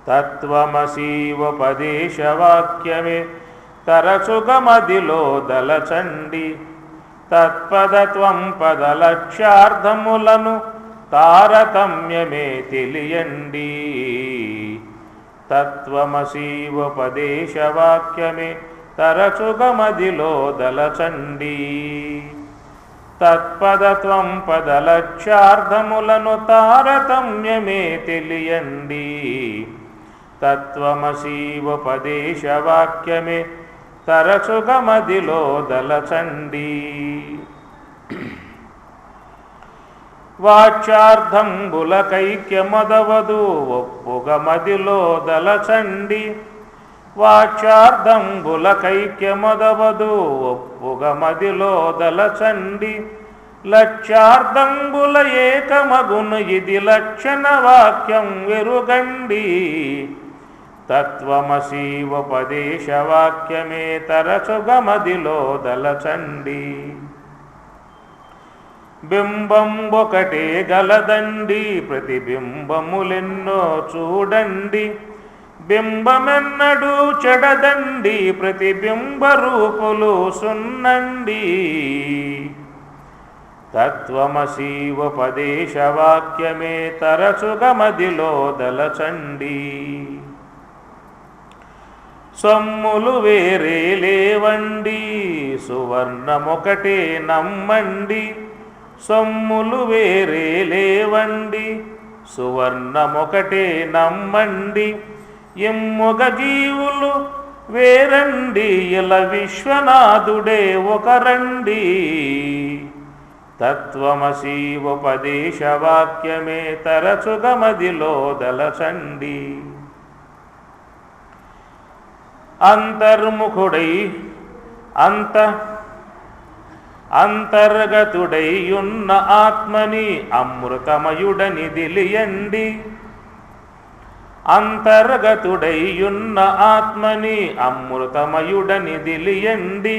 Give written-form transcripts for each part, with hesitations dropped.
తత్వమసీవపదేశవాక్యమే తరచుగమదిలో దలచండి తత్పదత్వం పదలక్ష్యార్థములను తారతమ్యమే తెలియండి తత్వమసీవపదేశవాక్యమే తరచుగమదిలో దలచండి తత్పదత్వం పదలక్ష్యార్థములను తారతమ్యమే తెలియండి తత్వమసీవపదేశవాక్యమే తరచుగమదిలో దలచండి వాచ్యార్థంబులకైక్యమదవదు ఒప్పుగమదిలో దలచండి వాచ్యార్థంబులకైక్యమదవదు ఒప్పుగమదిలో దలచండి లక్ష్యార్థంబుల ఏకమగును ఇది లక్షణ వాక్యం వెరుగండి తత్వమసీవపదేశవాక్యమే తరచుగమదిలో దలచండి బింబం ఒకటే గలదండి ప్రతిబింబములెన్నో చూడండి బింబమెన్నడూ చెడదండి ప్రతిబింబ రూపులు సున్నండి తత్వమసీవపదేశవాక్యమే తరచుగమదిలో దలచండి సొమ్ములు వేరే లేవండి సువర్ణమొకటే నమ్మండి సొమ్ములు వేరే లేవండి సువర్ణమొకటే నమ్మండి ఎమ్ముగ జీవులు వేరండి ఇలా విశ్వనాథుడే ఒకరండి తత్వమసీవపదేశవాక్యమే తరచుగమదిలో దలచండి అంతర్ముఖుడై అంతర్గతుడైయున్న ఆత్మని అమృతమయుడని దిలియండి అంతర్గతుడైయున్న ఆత్మని అమృతమయుడని దిలియండి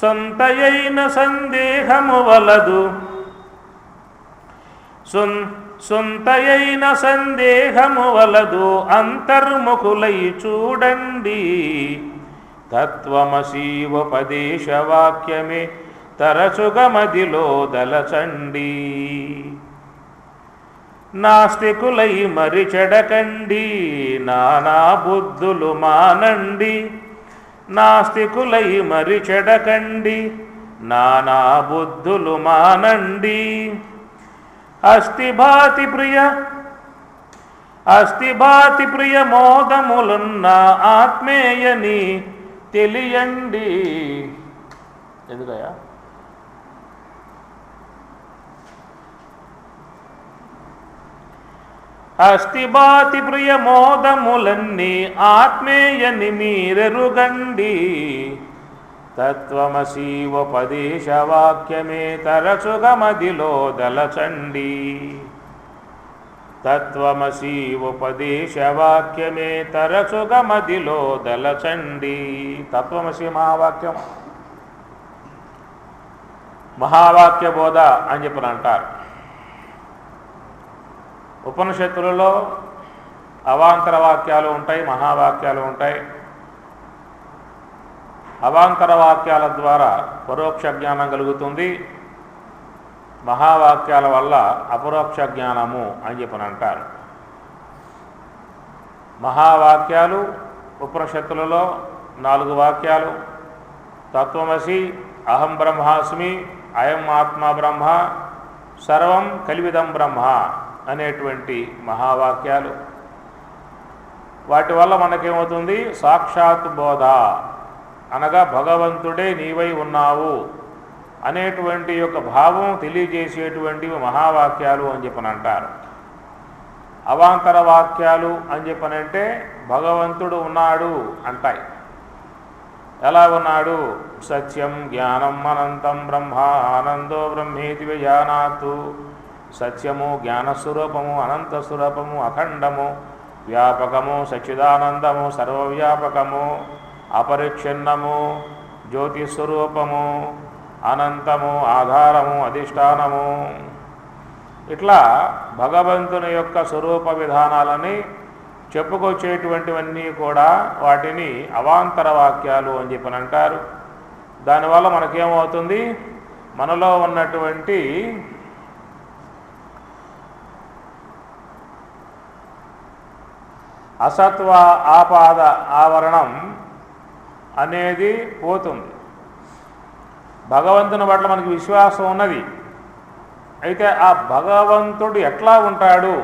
సొంతయైన సందేహము వలదు సొంతయైన సందేహము వలదు అంతర్ముఖులై చూడండి తత్వమసీవపదేశవాక్యమే తరచుగమదిలో దలచండి నాస్తికులై మరి చెడకండి నానా బుద్ధులు మానండి నాస్తికులై మరి చెడకండి నానా బుద్ధులు మానండి అస్థిభాతి ప్రియ మోదములున్న ఆత్మేయని తెలియండి ఎందుకయ్యా అస్థిభాతి ప్రియ మోదములన్నీ ఆత్మేయని మీరెరుగండి తత్వమసీవపదేశవాక్యమే తరచుగమదిలో దలచండి తత్వమసీవపదేశవాక్యమే తరచుగమదిలో దలచండి తత్వమసి మహావాక్యం మహావాక్య బోధ అని చెప్పని అంటారు. ఉపనిషత్తులలో అవాంతర వాక్యాలు ఉంటాయి, మహావాక్యాలు ఉంటాయి. అవాంతర వాక్యాల ద్వారా పరోక్ష జ్ఞానం కలుగుతుంది, మహావాక్యాల వల్ల అపరోక్ష జ్ఞానము అని చెప్పని అంటారు. మహావాక్యాలు ఉపనిషత్తులలో 4 వాక్యాలు: తత్వమసి, అహం బ్రహ్మాస్మి, అయం ఆత్మా బ్రహ్మ, సర్వం కలివిదం బ్రహ్మ అనేటువంటి మహావాక్యాలు. వాటి వల్ల మనకేమవుతుంది? సాక్షాత్ బోధ, అనగా భగవంతుడే నీవై ఉన్నావు అనేటువంటి యొక్క భావం తెలియజేసేటువంటివి మహావాక్యాలు అని చెప్పని అంటారు. అవాంతర వాక్యాలు అని చెప్పనంటే భగవంతుడు ఉన్నాడు అంటాయి. ఎలా ఉన్నాడు? సత్యం జ్ఞానం అనంతం బ్రహ్మ ఆనందో బ్రహ్మేతి విజానాతు. సత్యము, జ్ఞానస్వరూపము, అనంత స్వరూపము, అఖండము, వ్యాపకము, సచ్చిదానందము, సర్వవ్యాపకము, అపరిచ్ఛిన్నము, జ్యోతిస్వరూపము, అనంతము, ఆధారము, అధిష్టానము. ఇట్లా భగవంతుని యొక్క స్వరూప విధానాలని చెప్పుకొచ్చేటువంటివన్నీ కూడా వాటిని అవాంతర వాక్యాలు అని చెప్పని అంటారు. దానివల్ల మనకేమవుతుంది, మనలో ఉన్నటువంటి అసత్వ ఆపాద ఆవరణం అనేది పోతుంది. భగవంతుని పట్ల మనకి విశ్వాసం ఉన్నది. అయితే ఆ భగవంతుడు ఎట్లా ఉంటాడు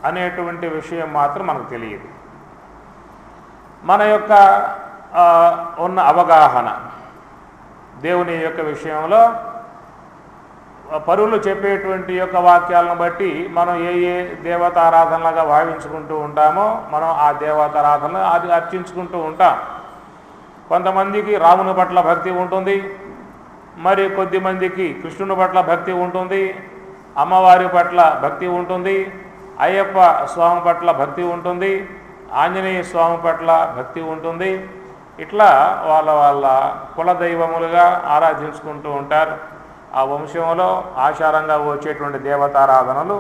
అనేటువంటి విషయం మాత్రం మనకు తెలియదు. మన యొక్క ఉన్న అవగాహన దేవుని యొక్క విషయంలో పరులు చెప్పేటువంటి యొక్క వాక్యాలను బట్టి మనం ఏ ఏ దేవతారాధనలుగా భావించుకుంటూ ఉంటామో మనం ఆ దేవతారాధనలు అది అర్చించుకుంటూ ఉంటాం. కొంతమందికి రాముని పట్ల భక్తి ఉంటుంది, మరి కొద్దిమందికి కృష్ణుని పట్ల భక్తి ఉంటుంది, అమ్మవారి పట్ల భక్తి ఉంటుంది, అయ్యప్ప స్వామి పట్ల భక్తి ఉంటుంది, ఆంజనేయ స్వామి పట్ల భక్తి ఉంటుంది. ఇట్లా వాళ్ళ వాళ్ళ కులదైవములుగా ఆరాధించుకుంటూ ఉంటారు. ఆ వంశంలో ఆచారంగా వచ్చేటువంటి దేవతారాధనలు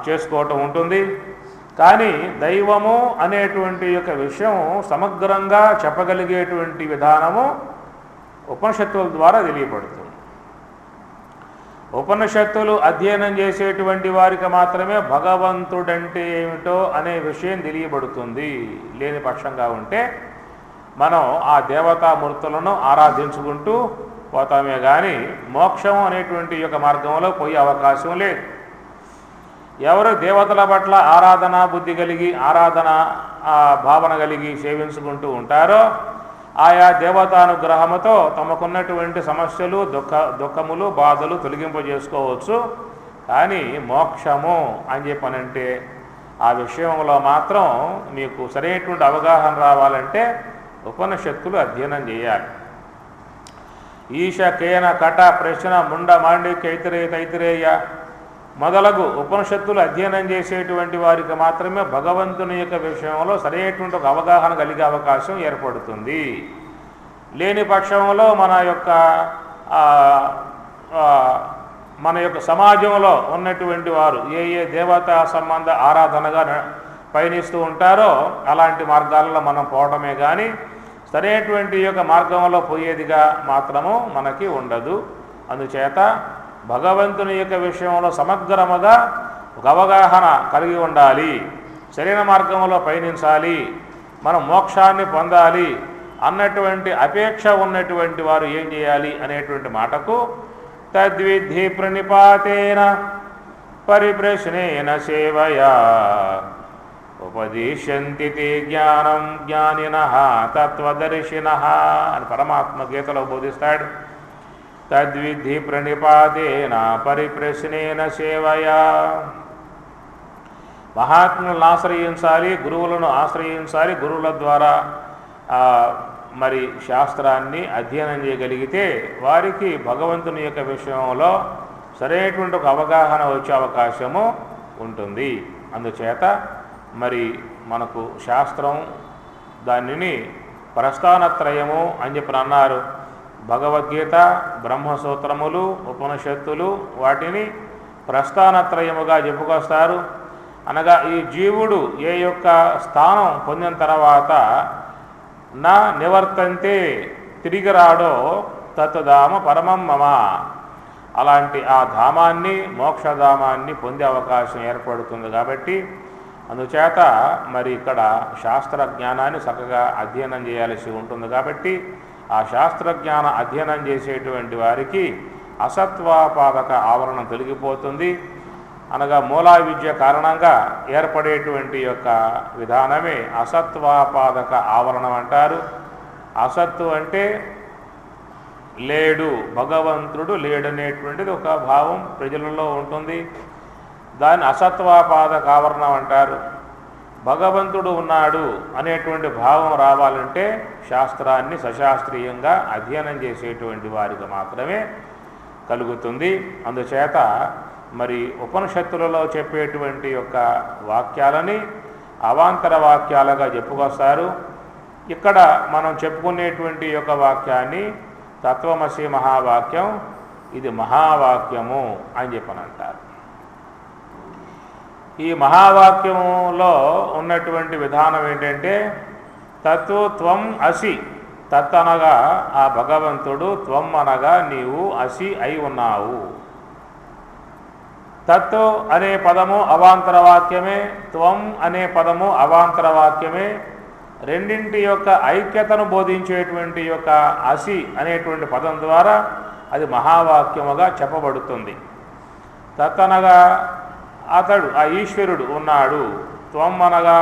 చేసుకోవటం ఉంటుంది. కానీ దైవము అనేటువంటి యొక్క విషయం సమగ్రంగా చెప్పగలిగేటువంటి విధానము ఉపనిషత్తుల ద్వారా తెలియబడుతుంది. ఉపనిషత్తులు అధ్యయనం చేసేటువంటి వారికి మాత్రమే భగవంతుడంటే ఏమిటో అనే విషయం తెలియబడుతుంది. లేని పక్షంగా ఉంటే మనం ఆ దేవతామూర్తులను ఆరాధించుకుంటూ పోతామే కానీ మోక్షం అనేటువంటి యొక్క మార్గంలో పోయే అవకాశం లేదు. ఎవరు దేవతల పట్ల ఆరాధన బుద్ధి కలిగి ఆరాధన భావన కలిగి సేవించుకుంటూ ఉంటారో ఆయా దేవతానుగ్రహముతో తమకున్నటువంటి సమస్యలు దుఃఖములు బాధలు తొలగింపజేసుకోవచ్చు. కానీ మోక్షము అని చెప్పనంటే ఆ విషయంలో మాత్రం మీకు సరైనటువంటి అవగాహన రావాలంటే ఉపనిషత్తులు అధ్యయనం చేయాలి. ఈశ కేన కట ప్రశ్న ముండ మాండి తైతిరేయ మొదలగు ఉపనిషత్తులు అధ్యయనం చేసేటువంటి వారికి మాత్రమే భగవంతుని యొక్క విషయంలో సరైనటువంటి ఒక అవగాహన కలిగే అవకాశం ఏర్పడుతుంది. లేని పక్షంలో మన యొక్క సమాజంలో ఉన్నటువంటి వారు ఏ ఏ దేవతా సంబంధ ఆరాధనగా పయనిస్తూ ఉంటారో అలాంటి మార్గాలలో మనం పోవడమే కానీ సరైనటువంటి యొక్క మార్గంలో పోయేదిగా మాత్రము మనకి ఉండదు. అందుచేత భగవంతుని యొక్క విషయంలో సమగ్రముగా ఒక అవగాహన కలిగి ఉండాలి. సరైన మార్గంలో పయనించాలి, మనం మోక్షాన్ని పొందాలి అన్నటువంటి అపేక్ష ఉన్నటువంటి వారు ఏం చేయాలి అనేటువంటి మాటకు తద్విద్ధి ప్రణిపాతేన పరిప్రశ్నేన సేవయా ఉపదిశంతి జ్ఞానం జ్ఞానినః తత్వదర్శినః అని పరమాత్మ గీతలో బోధిస్తాడు. తద్విద్ధి ప్రణిపాతేన పరిప్రశ్నేన సేవయా. మహాత్ములను ఆశ్రయించాలి, గురువులను ఆశ్రయించాలి. గురువుల ద్వారా మరి శాస్త్రాన్ని అధ్యయనం చేయగలిగితే వారికి భగవంతుని యొక్క విషయంలో సరైనటువంటి ఒక అవగాహన వచ్చే అవకాశము ఉంటుంది. అందుచేత మరి మనకు శాస్త్రం దానిని ప్రస్థానత్రయము అని చెప్పి అన్నారు. భగవద్గీత, బ్రహ్మసూత్రములు, ఉపనిషత్తులు వాటిని ప్రస్థానత్రయముగా చెప్పుకొస్తారు. అనగా ఈ జీవుడు ఏ యొక్క స్థానం పొందిన తర్వాత నా నివర్తంతే తిరిగి రాడో తత్ధామ పరమం మమ అలాంటి ఆ ధామాన్ని మోక్షధామాన్ని పొందే అవకాశం ఏర్పడుతుంది. కాబట్టి అందుచేత మరి ఇక్కడ శాస్త్ర జ్ఞానాన్ని చక్కగా అధ్యయనం చేయాల్సి ఉంటుంది. కాబట్టి ఆ శాస్త్రజ్ఞాన అధ్యయనం చేసేటువంటి వారికి అసత్వాపాదక ఆవరణం తొలగిపోతుంది. అనగా మూలా విద్య కారణంగా ఏర్పడేటువంటి యొక్క విధానమే అసత్వాపాదక ఆవరణం అంటారు. అసత్తు అంటే లేడు, భగవంతుడు లేడనేటువంటిది ఒక భావం ప్రజలలో ఉంటుంది. దాన్ని అసత్వాపాదక ఆవరణం అంటారు. భగవంతుడు ఉన్నాడు అనేటువంటి భావం రావాలంటే శాస్త్రాన్ని సశాస్త్రీయంగా అధ్యయనం చేసేటువంటి వారికి మాత్రమే కలుగుతుంది. అందుచేత మరి ఉపనిషత్తులలో చెప్పేటువంటి యొక్క వాక్యాలని అవాంతర వాక్యాలుగా చెప్పుకొస్తారు. ఇక్కడ మనం చెప్పుకునేటువంటి యొక్క వాక్యాన్ని తత్వమసి మహావాక్యం, ఇది మహావాక్యము అని చెప్పనంటారు. ఈ మహావాక్యంలో ఉన్నటువంటి విధానం ఏంటంటే తత్తు త్వం అసి. తత్ అనగా ఆ భగవంతుడు, త్వం అనగా నీవు అసి అయి ఉన్నావు. తత్తు అనే పదము అవాంతర వాక్యమే, త్వం అనే పదము అవాంతర వాక్యమే. రెండింటి యొక్క ఐక్యతను బోధించేటువంటి యొక్క అసి అనేటువంటి పదం ద్వారా అది మహావాక్యముగా చెప్పబడుతుంది. తత్ అనగా అతడు, ఆ ఈశ్వరుడు ఉన్నాడు. త్వం అనగా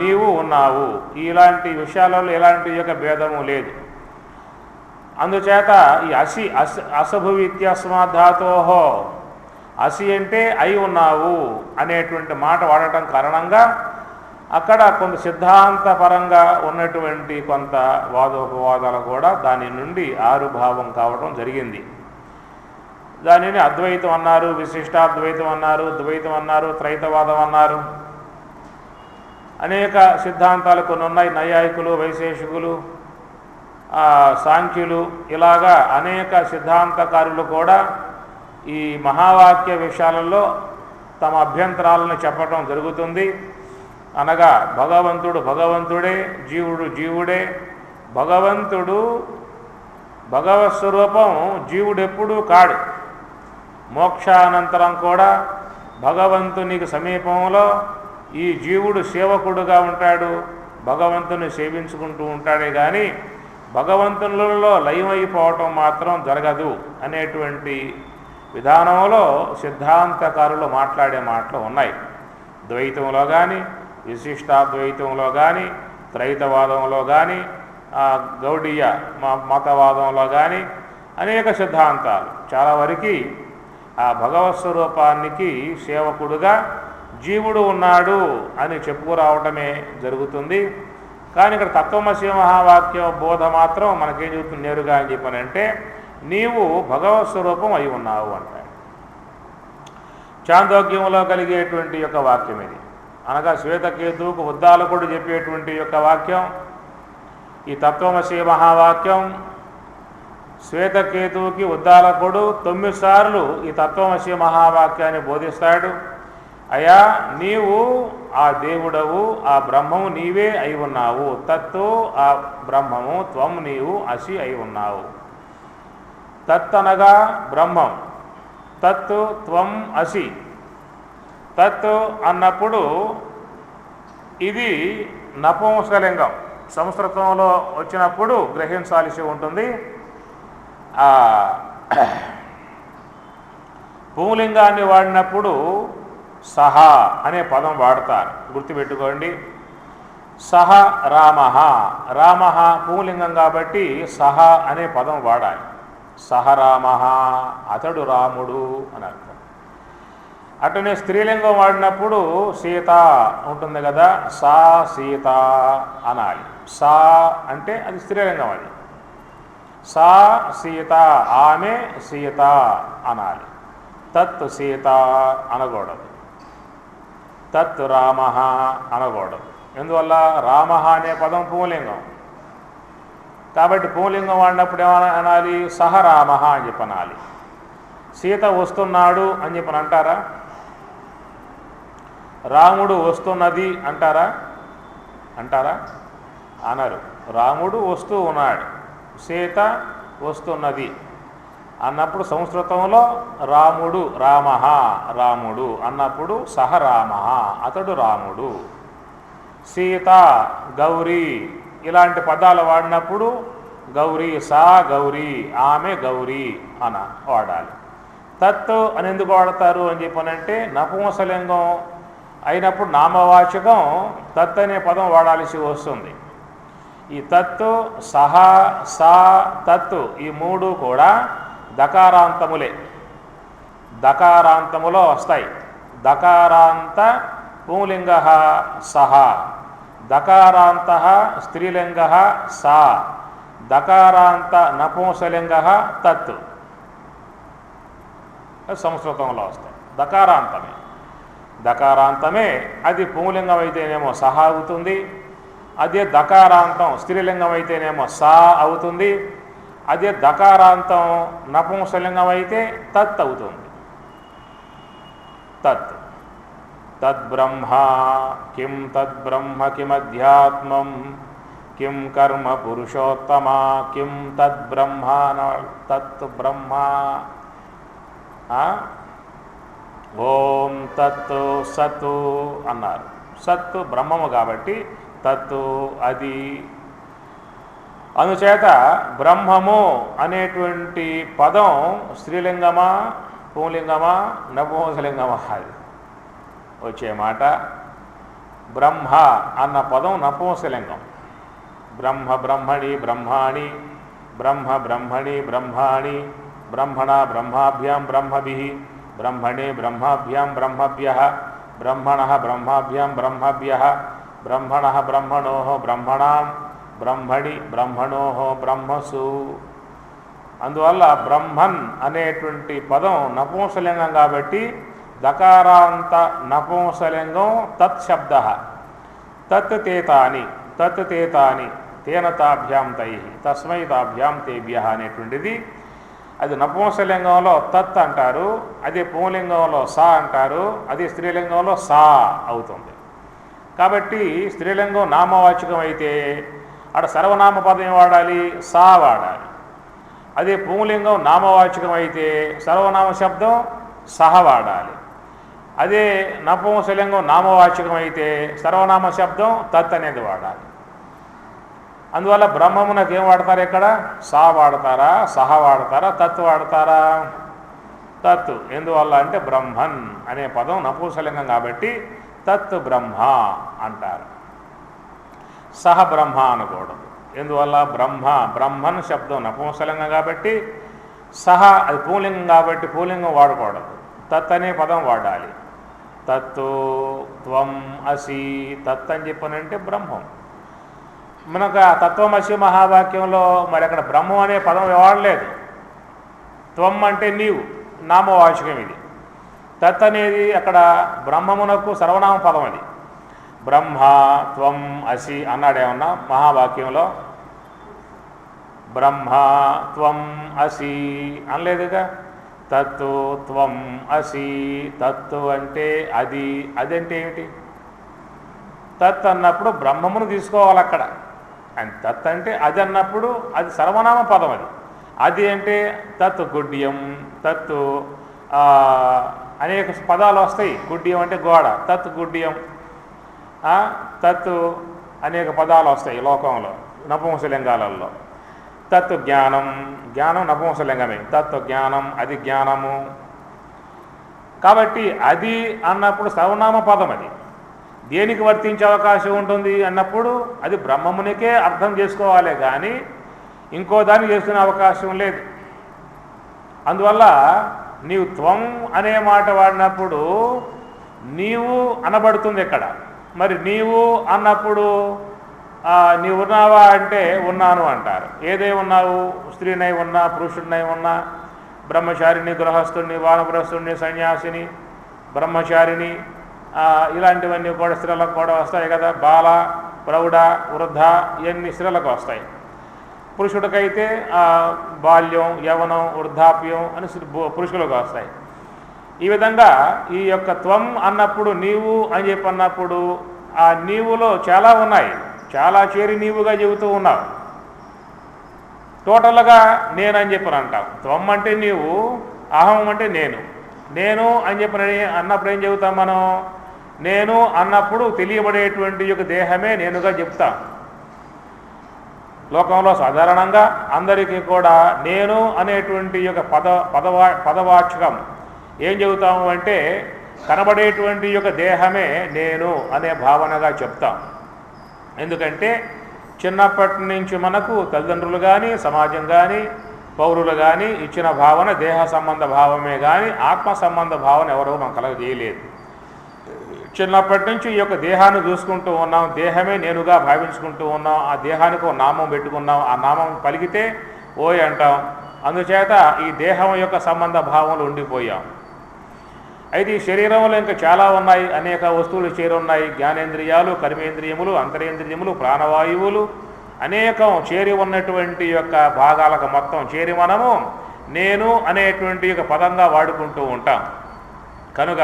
నీవు ఉన్నావు. ఇలాంటి విషయాలలో ఎలాంటి యొక్క భేదము లేదు. అందుచేత ఈ అసి అసభువిత్యస్మాధాతోహో, అసి అంటే అయి ఉన్నావు అనేటువంటి మాట వాడటం కారణంగా అక్కడ కొంత సిద్ధాంతపరంగా ఉన్నటువంటి కొంత వాదోపవాదాలు కూడా దాని నుండి ఆవిర్భావం కావడం జరిగింది. దానిని అద్వైతం అన్నారు, విశిష్టాద్వైతం అన్నారు, ద్వైతం అన్నారు, త్రైతవాదం అన్నారు. అనేక సిద్ధాంతాలు కొన్ని ఉన్నాయి. నైయాయికులు, వైశేషికులు, సాంఖ్యులు, ఇలాగా అనేక సిద్ధాంతకారులు కూడా ఈ మహావాక్య విషయాలలో తమ అభ్యంతరాలను చెప్పడం జరుగుతుంది. అనగా భగవంతుడు భగవంతుడే, జీవుడు జీవుడే. భగవంతుడు భగవత్స్వరూపం, జీవుడెప్పుడూ కాడు. మోక్షానంతరం కూడా భగవంతునికి సమీపంలో ఈ జీవుడు సేవకుడుగా ఉంటాడు, భగవంతుని సేవించుకుంటూ ఉంటాడే కానీ భగవంతులలో లయమైపోవటం మాత్రం జరగదు అనేటువంటి విధానంలో సిద్ధాంతకారులు మాట్లాడే మాటలు ఉన్నాయి. ద్వైతంలో కానీ, విశిష్టాద్వైతంలో కానీ, త్రైతవాదంలో కానీ, గౌడీయ మతవాదంలో కానీ అనేక సిద్ధాంతాలు చాలా వరకు ఆ భగవత్ స్వరూపానికి సేవకుడుగా జీవుడు ఉన్నాడు అని చెప్పుకురావటమే జరుగుతుంది. కానీ ఇక్కడ తత్వమసి మహావాక్యం బోధ మాత్రం మనకేం చెబుతుంది నేరుగా అని చెప్పనంటే నీవు భగవత్ స్వరూపం అయి ఉన్నావు అంటాడు. చాందోగ్యంలో కలిగేటువంటి యొక్క వాక్యం ఇది. అనగా శ్వేతకేతువుకు ఉద్దాలకుడు చెప్పేటువంటి యొక్క వాక్యం ఈ తత్వమసి మహావాక్యం. శ్వేతకేతువుకి ఉద్దాలకుడు 9 సార్లు ఈ తత్వమసి మహావాక్యాన్ని బోధిస్తాడు. అయా నీవు ఆ దేవుడవు, ఆ బ్రహ్మము నీవే అయి ఉన్నావు. తత్తు ఆ బ్రహ్మము, త్వం నీవు అసి అయి ఉన్నావు. తత్ అనగా బ్రహ్మం, తత్తు త్వం అసి. తత్తు అన్నప్పుడు ఇది నపుంసకలింగం. సంస్కృతంలో వచ్చినప్పుడు గ్రహించాల్సి ఉంటుంది. పుంలింగాన్ని వాడినప్పుడు సహా అనే పదం వాడతారు, గుర్తుపెట్టుకోండి. సహ రామ, రామ పుంలింగం కాబట్టి సహ అనే పదం వాడాలి. సహ రామ, అతడు రాముడు అని అర్థం. అటునే స్త్రీలింగం వాడినప్పుడు సీత ఉంటుంది కదా, సా సీత అనాలి. సా అంటే అది స్త్రీలింగం, అది సా సీత, ఆమె సీత అనాలి. తత్ సీత అనకూడదు, తత్ రామ అనకూడదు. ఎందువల్ల రామ అనే పదం పుంలింగం కాబట్టి పుంలింగం వాడినప్పుడు ఏమన్నా అనాలి, సహ రామ అని చెప్పనాలి. సీత వస్తున్నాడు అని చెప్పని అంటారా? రాముడు వస్తున్నది అంటారా? అంటారా? అనరు. రాముడు వస్తూ ఉన్నాడు, సీత వస్తున్నది అన్నప్పుడు సంస్కృతంలో రాముడు రామ, రాముడు అన్నప్పుడు సహ రామ, అతడు రాముడు. సీత, గౌరీ ఇలాంటి పదాలు వాడినప్పుడు గౌరీ, సా గౌరీ, ఆమె గౌరీ అన వాడాలి. తత్తు అని ఎందుకు వాడతారు అని చెప్పనంటే నపుంసలింగం అయినప్పుడు నామవాచకం తత్ అనే పదం వాడాల్సి వస్తుంది. ఈ తత్తు, సహ, సా, తత్తు ఈ మూడు కూడా దకారాంతములే, దకారాంతములో వస్తాయి. దకారాంత పుంలింగ సహ, దకారాంత స్త్రీలింగ సా, దకారాంత నపుంసలింగ తత్తు సంస్కృతంలో వస్తాయి. దకారాంతమే, దకారాంతమే అది పుంలింగం అయితేనేమో సహ అవుతుంది, అదే దకారాంతం స్త్రీలింగం అయితేనేమో సా అవుతుంది, అదే దకారాంతం నపుంసలింగం అయితే తత్ అవుతుంది. తత్ తద్బ్రహ్మ కిం తద్బ్రహ్మ కిమధ్యాత్మం కిం కర్మ పురుషోత్తమ కిం తద్బ్రహ్మ తత్ బ్రహ్మ. ఓం తత్తు సత్తు అన్నారు. సత్తు బ్రహ్మము కాబట్టి తత్తు అది. అందుచేత బ్రహ్మము అనేటువంటి పదం స్త్రీలింగమా పుంలింగమా నపుంసలింగమా అది వచ్చే మాట. బ్రహ్మ అన్న పదం నపుంసలింగం. బ్రహ్మ బ్రహ్మణి బ్రహ్మాణి బ్రహ్మ బ్రహ్మణి బ్రహ్మాణి బ్రహ్మణ బ్రహ్మాభ్యాం బ్రహ్మభిః బ్రహ్మణే బ్రహ్మాభ్యాం బ్రహ్మభ్యః బ్రహ్మణః బ్రహ్మాభ్యాం బ్రహ్మభ్యః బ్రహ్మణః బ్రహ్మణోః బ్రహ్మణాం బ్రహ్మణి బ్రహ్మణోః బ్రహ్మసు. అందువల్ల బ్రహ్మన్ అనేటువంటి పదం నపుంసలింగం కాబట్టి దకారాంత నపుంసలింగం తత్శబ్ద. తత్ తేతాని తత్ తేతాని తేన తాభ్యాం తై తస్మై తాభ్యాం తేభ్యః అనేటువంటిది అది నపుంసలింగంలో తత్ అంటారు, అదే పుంలింగంలో సా అంటారు, అది స్త్రీలింగంలో సా అవుతుంది. కాబట్టి స్త్రీలింగం నామవాచకం అయితే అక్కడ సర్వనామ పదం వాడాలి, సా వాడాలి. అదే పుంలింగం నామవాచకం అయితే సర్వనామ శబ్దం సహ వాడాలి. అదే నపుంసలింగం నామవాచకం అయితే సర్వనామ శబ్దం తత్ అనేది వాడాలి. అందువల్ల బ్రహ్మమునకు ఏం వాడతారు ఇక్కడ? సా వాడతారా, సహ వాడతారా, తత్ వాడతారా? తత్. ఎందువల్ల అంటే బ్రహ్మన్ అనే పదం నపుంసలింగం కాబట్టి తత్ బ్రహ్మ అంటారు. సహ బ్రహ్మ అనకూడదు. ఎందువల్ల? బ్రహ్మ బ్రహ్మన్ శబ్దం నపుంసలింగం కాబట్టి, సహ అది పుంలింగం కాబట్టి పుంలింగం వాడకూడదు, తత్ అనే పదం వాడాలి. తత్తు త్వం అసి తత్ అని చెప్పనంటే బ్రహ్మం. మనకు ఆ తత్వమసి మహావాక్యంలో మరి అక్కడ బ్రహ్మం అనే పదం వాడలేదు. త్వం అంటే నీవు నామవాచకం ఇది. తత్ అనేది అక్కడ బ్రహ్మమునకు సర్వనామ పదం అది. బ్రహ్మ త్వం అసి అన్నాడేమన్నా మహావాక్యంలో? బ్రహ్మ త్వం అసి అనలేదుగా. తత్తు త్వం అసి తత్తు అంటే అది. అదంటే ఏమిటి? తత్ అన్నప్పుడు బ్రహ్మమును తీసుకోవాలి అక్కడ. అండ్ తత్ అంటే అది అన్నప్పుడు అది సర్వనామ పదం అది. అది అంటే తత్ గుడ్యం, తత్తు అనేక పదాలు వస్తాయి. గుడ్యం అంటే గోడ, తత్ గుడ్యం, తత్తు అనేక పదాలు వస్తాయి లోకంలో నపుంసలింగాలలో. తత్ జ్ఞానం, జ్ఞానం నపుంసలింగమే. తత్ జ్ఞానం అది జ్ఞానము. కాబట్టి అది అన్నప్పుడు సర్వనామ పదం. అది దేనికి వర్తించే అవకాశం ఉంటుంది అన్నప్పుడు అది బ్రహ్మమునికే అర్థం చేసుకోవాలి కానీ ఇంకో దాన్ని చేసుకునే అవకాశం లేదు. అందువల్ల నీవు త్వం అనే మాట వాడినప్పుడు నీవు అనబడుతుంది ఇక్కడ. మరి నీవు అన్నప్పుడు నీవు ఉన్నావా అంటే ఉన్నాను అంటారు. ఏదే ఉన్నావు? స్త్రీనై ఉన్నా, పురుషుడినై ఉన్నా, బ్రహ్మచారిని, గృహస్థుడిని, వానప్రస్థుడిని, సన్యాసిని, బ్రహ్మచారిని, ఇలాంటివన్నీ కూడా స్త్రీలకు కూడా వస్తాయి కదా. బాల, ప్రౌఢ, వృద్ధ ఇవన్నీ స్త్రీలకు వస్తాయి. పురుషుడికైతే బాల్యం, యవనం, వృద్ధాప్యం అని పురుషులకు వస్తాయి. ఈ విధంగా ఈ యొక్క త్వం అన్నప్పుడు నీవు అని చెప్పి అన్నప్పుడు ఆ నీవులో చాలా ఉన్నాయి. చాలా చేరి నీవుగా చెబుతూ ఉన్నావు. టోటల్గా నేను అని చెప్పని అంటావు. త్వం అంటే నీవు, అహం అంటే నేను. నేను అని చెప్పని అన్నప్పుడు ఏం చెబుతాం మనం? నేను అన్నప్పుడు తెలియబడేటువంటి యొక్క దేహమే నేనుగా చెప్తాం. లోకంలో సాధారణంగా అందరికీ కూడా నేను అనేటువంటి యొక్క పదవాచకం ఏం చెబుతాము అంటే కనబడేటువంటి యొక్క దేహమే నేను అనే భావనగా చెప్తాం. ఎందుకంటే చిన్నప్పటి నుంచి మనకు తల్లిదండ్రులు కానీ, సమాజం కానీ, పౌరులు కానీ ఇచ్చిన భావన దేహ సంబంధ భావమే కానీ ఆత్మ సంబంధ భావన ఎవరో మనం కలగజేయలేదు. చిన్నప్పటి నుంచి ఈ యొక్క దేహాన్ని చూసుకుంటూ ఉన్నాం, దేహమే నేనుగా భావించుకుంటూ ఉన్నాం. ఆ దేహానికి ఒక నామం పెట్టుకున్నాం, ఆ నామం పలికితే ఓయ్ అంటాం. అందుచేత ఈ దేహం యొక్క సంబంధ భావనలు ఉండిపోయాం. అయితే ఈ శరీరంలో ఇంకా చాలా ఉన్నాయి, అనేక వస్తువులు చేరున్నాయి. జ్ఞానేంద్రియాలు, కర్మేంద్రియములు, అంతరేంద్రియములు, ప్రాణవాయువులు అనేకం చేరి ఉన్నటువంటి యొక్క భాగాలకు మొత్తం చేరి మనము నేను అనేటువంటి యొక్క పదంగా వాడుకుంటూ ఉంటాం. కనుక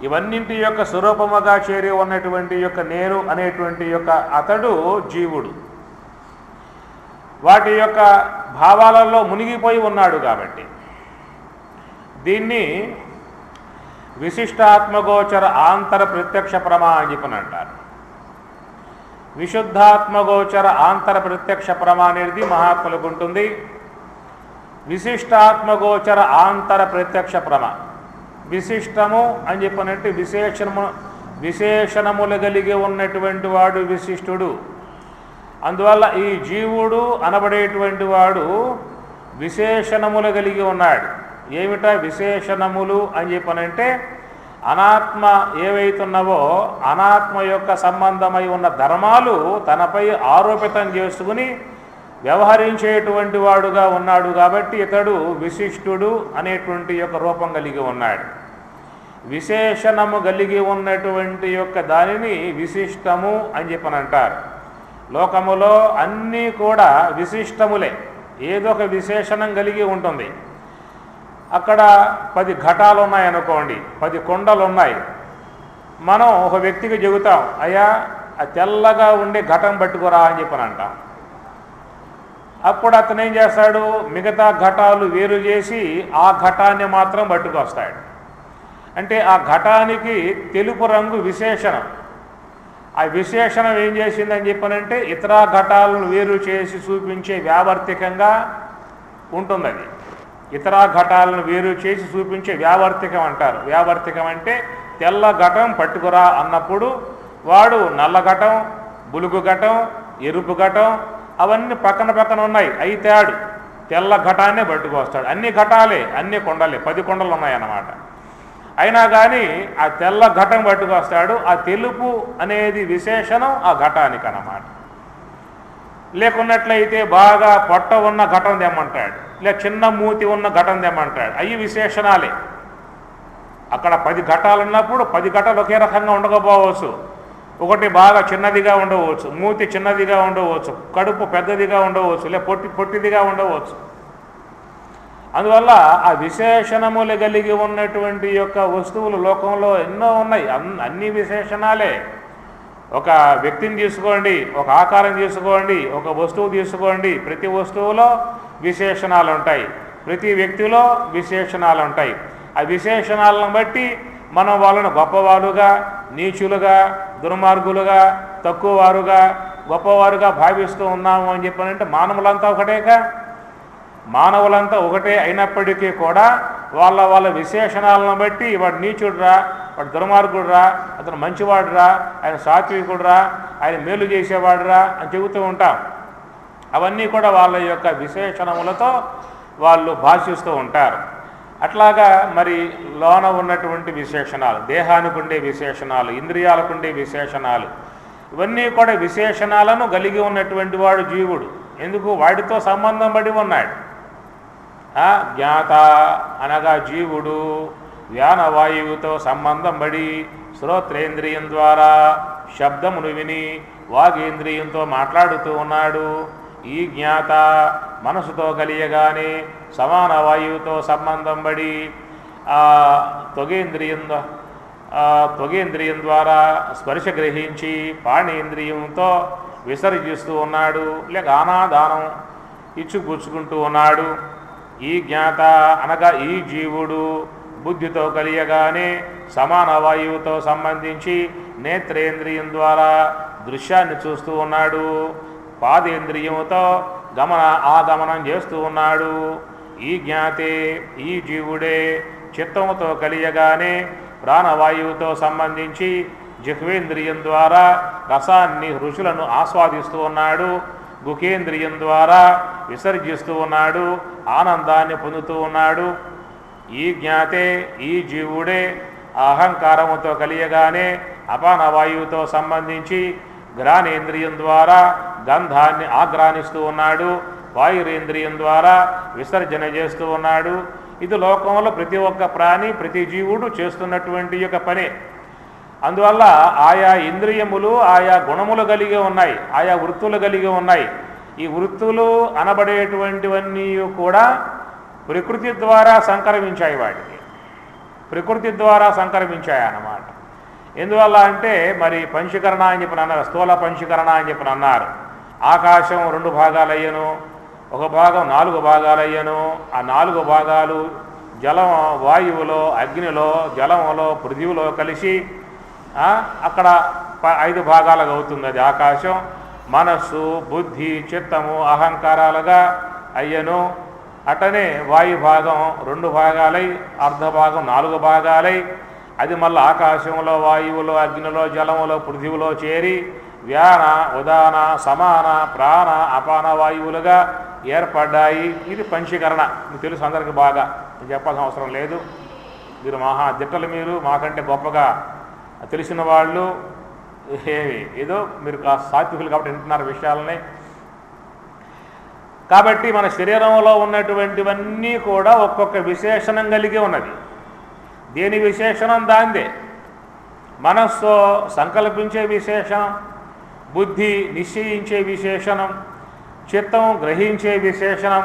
ఇవన్నింటి యొక్క స్వరూపముగా చేరి ఉన్నటువంటి యొక్క నేను అనేటువంటి యొక్క అతడు జీవుడు. వాటి యొక్క భావాలలో మునిగిపోయి ఉన్నాడు కాబట్టి దీన్ని విశిష్టాత్మగోచర ఆంతర ప్రత్యక్ష ప్రమా అని చెప్పని అంటారు. విశుద్ధాత్మగోచర ఆంతర ప్రత్యక్ష ప్రమా అనేది మహాత్ములకు ఉంటుంది. విశిష్టాత్మగోచర ఆంతర ప్రత్యక్ష ప్రమ, విశిష్టము అని చెప్పనంటే విశేషణములు కలిగి ఉన్నటువంటి వాడు విశిష్టుడు. అందువల్ల ఈ జీవుడు అనబడేటువంటి వాడు విశేషణములు కలిగి ఉన్నాడు. ఏమిటా విశేషణములు అని చెప్పనంటే అనాత్మ ఏవైతున్నావో అనాత్మ యొక్క సంబంధమై ఉన్న ధర్మాలు తనపై ఆరోపితం చేసుకుని వ్యవహరించేటువంటి వాడుగా ఉన్నాడు కాబట్టి ఇతడు విశిష్టుడు అనేటువంటి యొక్క రూపం కలిగి ఉన్నాడు. విశేషణము కలిగి ఉన్నటువంటి యొక్క దానిని విశిష్టము అని చెప్పని అంటారు. లోకములో అన్నీ కూడా విశిష్టములే, ఏదో ఒక విశేషణం కలిగి ఉంటుంది. అక్కడ 10 ఘటాలు ఉన్నాయనుకోండి, 10 కుండలు ఉన్నాయి. మనం ఒక వ్యక్తికి చెబుతాం, అయ్యా ఆ తెల్లగా ఉండే ఘటం పట్టుకురా అని చెప్పని అంటాం. అప్పుడు అతను ఏం చేస్తాడు, మిగతా ఘటాలు వేరు చేసి ఆ ఘటాన్ని మాత్రం పట్టుకొస్తాడు. అంటే ఆ ఘటానికి తెలుపు రంగు విశేషణం. ఆ విశేషణం ఏం చేసిందని చెప్పనంటే ఇతర ఘటాలను వేరు చేసి చూపించే వ్యావర్తికంగా ఉంటుంది. అది ఇతర ఘటాలను వేరు చేసి చూపించే వ్యావర్తికం అంటారు. వ్యావర్తికం అంటే తెల్ల ఘటం పట్టుకురా అన్నప్పుడు వాడు నల్ల ఘటం, బులుగు ఘటం, ఎరుపు ఘటం అవన్నీ పక్కన పక్కన ఉన్నాయి. అయితేడు తెల్ల ఘటాన్నే పట్టుకొస్తాడు. అన్ని ఘటాలే, అన్ని కొండలే, 10 కొండలు ఉన్నాయన్నమాట. అయినా కానీ ఆ తెల్ల ఘటం పట్టుకొస్తాడు. ఆ తెలుపు అనేది విశేషణం ఆ ఘటానికి అన్నమాట. లేకున్నట్లయితే బాగా పొట్ట ఉన్న ఘటం తెమ్మంటాడు, లేక చిన్న మూతి ఉన్న ఘటం తెమ్మంటాడు. అవి విశేషణాలే. అక్కడ 10 ఘటాలు ఉన్నప్పుడు 10 ఘటాలు ఒకే రకంగా ఉండకపోవచ్చు. ఒకటి బాగా చిన్నదిగా ఉండవచ్చు, మూతి చిన్నదిగా ఉండవచ్చు, కడుపు పెద్దదిగా ఉండవచ్చు, లేక పొట్టిదిగా ఉండవచ్చు. అందువల్ల ఆ విశేషణములు కలిగి ఉన్నటువంటి యొక్క వస్తువులు లోకంలో ఎన్నో ఉన్నాయి. అన్ని విశేషణాలే. ఒక వ్యక్తిని తీసుకోండి, ఒక ఆకారం తీసుకోండి, ఒక వస్తువు తీసుకోండి, ప్రతి వస్తువులో విశేషణాలు ఉంటాయి, ప్రతి వ్యక్తిలో విశేషణాలు ఉంటాయి. ఆ విశేషణాలను బట్టి మనం వాళ్ళను గొప్పవారుగా, నీచులుగా, దుర్మార్గులుగా, తక్కువవారుగా, గొప్పవారుగా భావిస్తూ ఉన్నాము అని చెప్పనంటే మానవులంతా ఒకటేగా. మానవులంతా ఒకటే అయినప్పటికీ కూడా వాళ్ళ విశేషణాలను బట్టి వాడు నీచుడురా, వాడు దుర్మార్గుడురా, అతను మంచివాడురా, ఆయన సాత్వికుడురా, ఆయన మేలు చేసేవాడురా అని చెబుతూ ఉంటాం. అవన్నీ కూడా వాళ్ళ యొక్క విశేషణములతో వాళ్ళు భాషిస్తూ ఉంటారు. అట్లాగా మరి లోన ఉన్నటువంటి విశేషణాలు, దేహానికి ఉండే విశేషణాలు, ఇంద్రియాలకు ఉండే విశేషణాలు, ఇవన్నీ కూడా విశేషణాలను కలిగి ఉన్నటువంటి వాడు జీవుడు. ఎందుకు? వాడితో సంబంధం పడి ఉన్నాడు. జ్ఞాత అనగా జీవుడు వ్యానవాయువుతో సంబంధం పడి శ్రోత్రేంద్రియం ద్వారా శబ్దమును విని వాగేంద్రియంతో మాట్లాడుతూ ఉన్నాడు. ఈ జ్ఞాత మనసుతో కలియగానే సమాన వాయువుతో సంబంధం పడి త్వగేంద్రియం ద్వారా స్పర్శ గ్రహించి పాణేంద్రియంతో విసర్జిస్తూ ఉన్నాడు, లేక ఆనాదానం ఇచ్చుపుచ్చుకుంటూ ఉన్నాడు. ఈ జ్ఞాత అనగా ఈ జీవుడు బుద్ధితో కలియగానే సమాన వాయువుతో సంబంధించి నేత్రేంద్రియం ద్వారా దృశ్యాన్ని చూస్తూ ఉన్నాడు, పాదేంద్రియంతో ఆగమనం చేస్తూ ఉన్నాడు. ఈ జ్ఞాతే, ఈ జీవుడే చిత్తముతో కలియగానే ప్రాణవాయువుతో సంబంధించి జిహ్వేంద్రియం ద్వారా రసాన్ని, రుచులను ఆస్వాదిస్తూ ఉన్నాడు. గుఖేంద్రియం ద్వారా విసర్జిస్తూ ఉన్నాడు, ఆనందాన్ని పొందుతూ ఉన్నాడు. ఈ జ్ఞాతే, ఈ జీవుడే అహంకారముతో కలియగానే అపానవాయువుతో సంబంధించి ఘ్రాణేంద్రియం ద్వారా గంధాన్ని ఆగ్రానిస్తూ ఉన్నాడు, వాయురేంద్రియం ద్వారా విసర్జన చేస్తూ ఉన్నాడు. ఇది లోకంలో ప్రతి ఒక్క ప్రాణి, ప్రతి జీవుడు చేస్తున్నటువంటి యొక్క పనే. అందువల్ల ఆయా ఇంద్రియములు ఆయా గుణములు కలిగి ఉన్నాయి, ఆయా వృత్తులు కలిగి ఉన్నాయి. ఈ వృత్తులు అనబడేటువంటివన్నీ కూడా ప్రకృతి ద్వారా సంక్రమించాయి వాటికి. ప్రకృతి ద్వారా సంక్రమించాయన్నమాట. ఎందువల్ల అంటే మరి పంచీకరణ అని చెప్పి అన్నారు, స్థూల పంచీకరణ అని చెప్పి అన్నారు. ఆకాశం 2 భాగాలయ్యను, ఒక భాగం 4 భాగాలయ్యను. ఆ 4 భాగాలు జలం, వాయువులో, అగ్నిలో, జలములో, పృథివిలో కలిసి అక్కడ 5 భాగాలుగా అవుతుంది. అది ఆకాశం. మనస్సు, బుద్ధి, చిత్తము, అహంకారాలుగా అయ్యను. అటనే వాయు భాగం 2 భాగాలై, అర్ధ భాగం 4 భాగాలై, అది మళ్ళీ ఆకాశంలో, వాయువులో, అగ్నిలో, జలములో, పృథివిలో చేరి వ్యాన, ఉదాన, సమాన, ప్రాణ, అపాన వాయువులుగా ఏర్పడ్డాయి. ఇది పంచీకరణ. మీకు తెలుసు అందరికీ బాగా, చెప్పాల్సిన అవసరం లేదు. మీరు మహా దిట్టలు, మీరు మాకంటే గొప్పగా తెలిసిన వాళ్ళు ఏదో మీరు సాత్వికులు కాబట్టి వింటున్నారు విషయాలని. కాబట్టి మన శరీరంలో ఉన్నటువంటివన్నీ కూడా ఒక్కొక్క విశేషణం కలిగి ఉన్నది. దేని విశేషణం దాందే. మనస్సు సంకల్పించే విశేషణం, బుద్ధి నిశ్చయించే విశేషణం, చిత్తం గ్రహించే విశేషణం,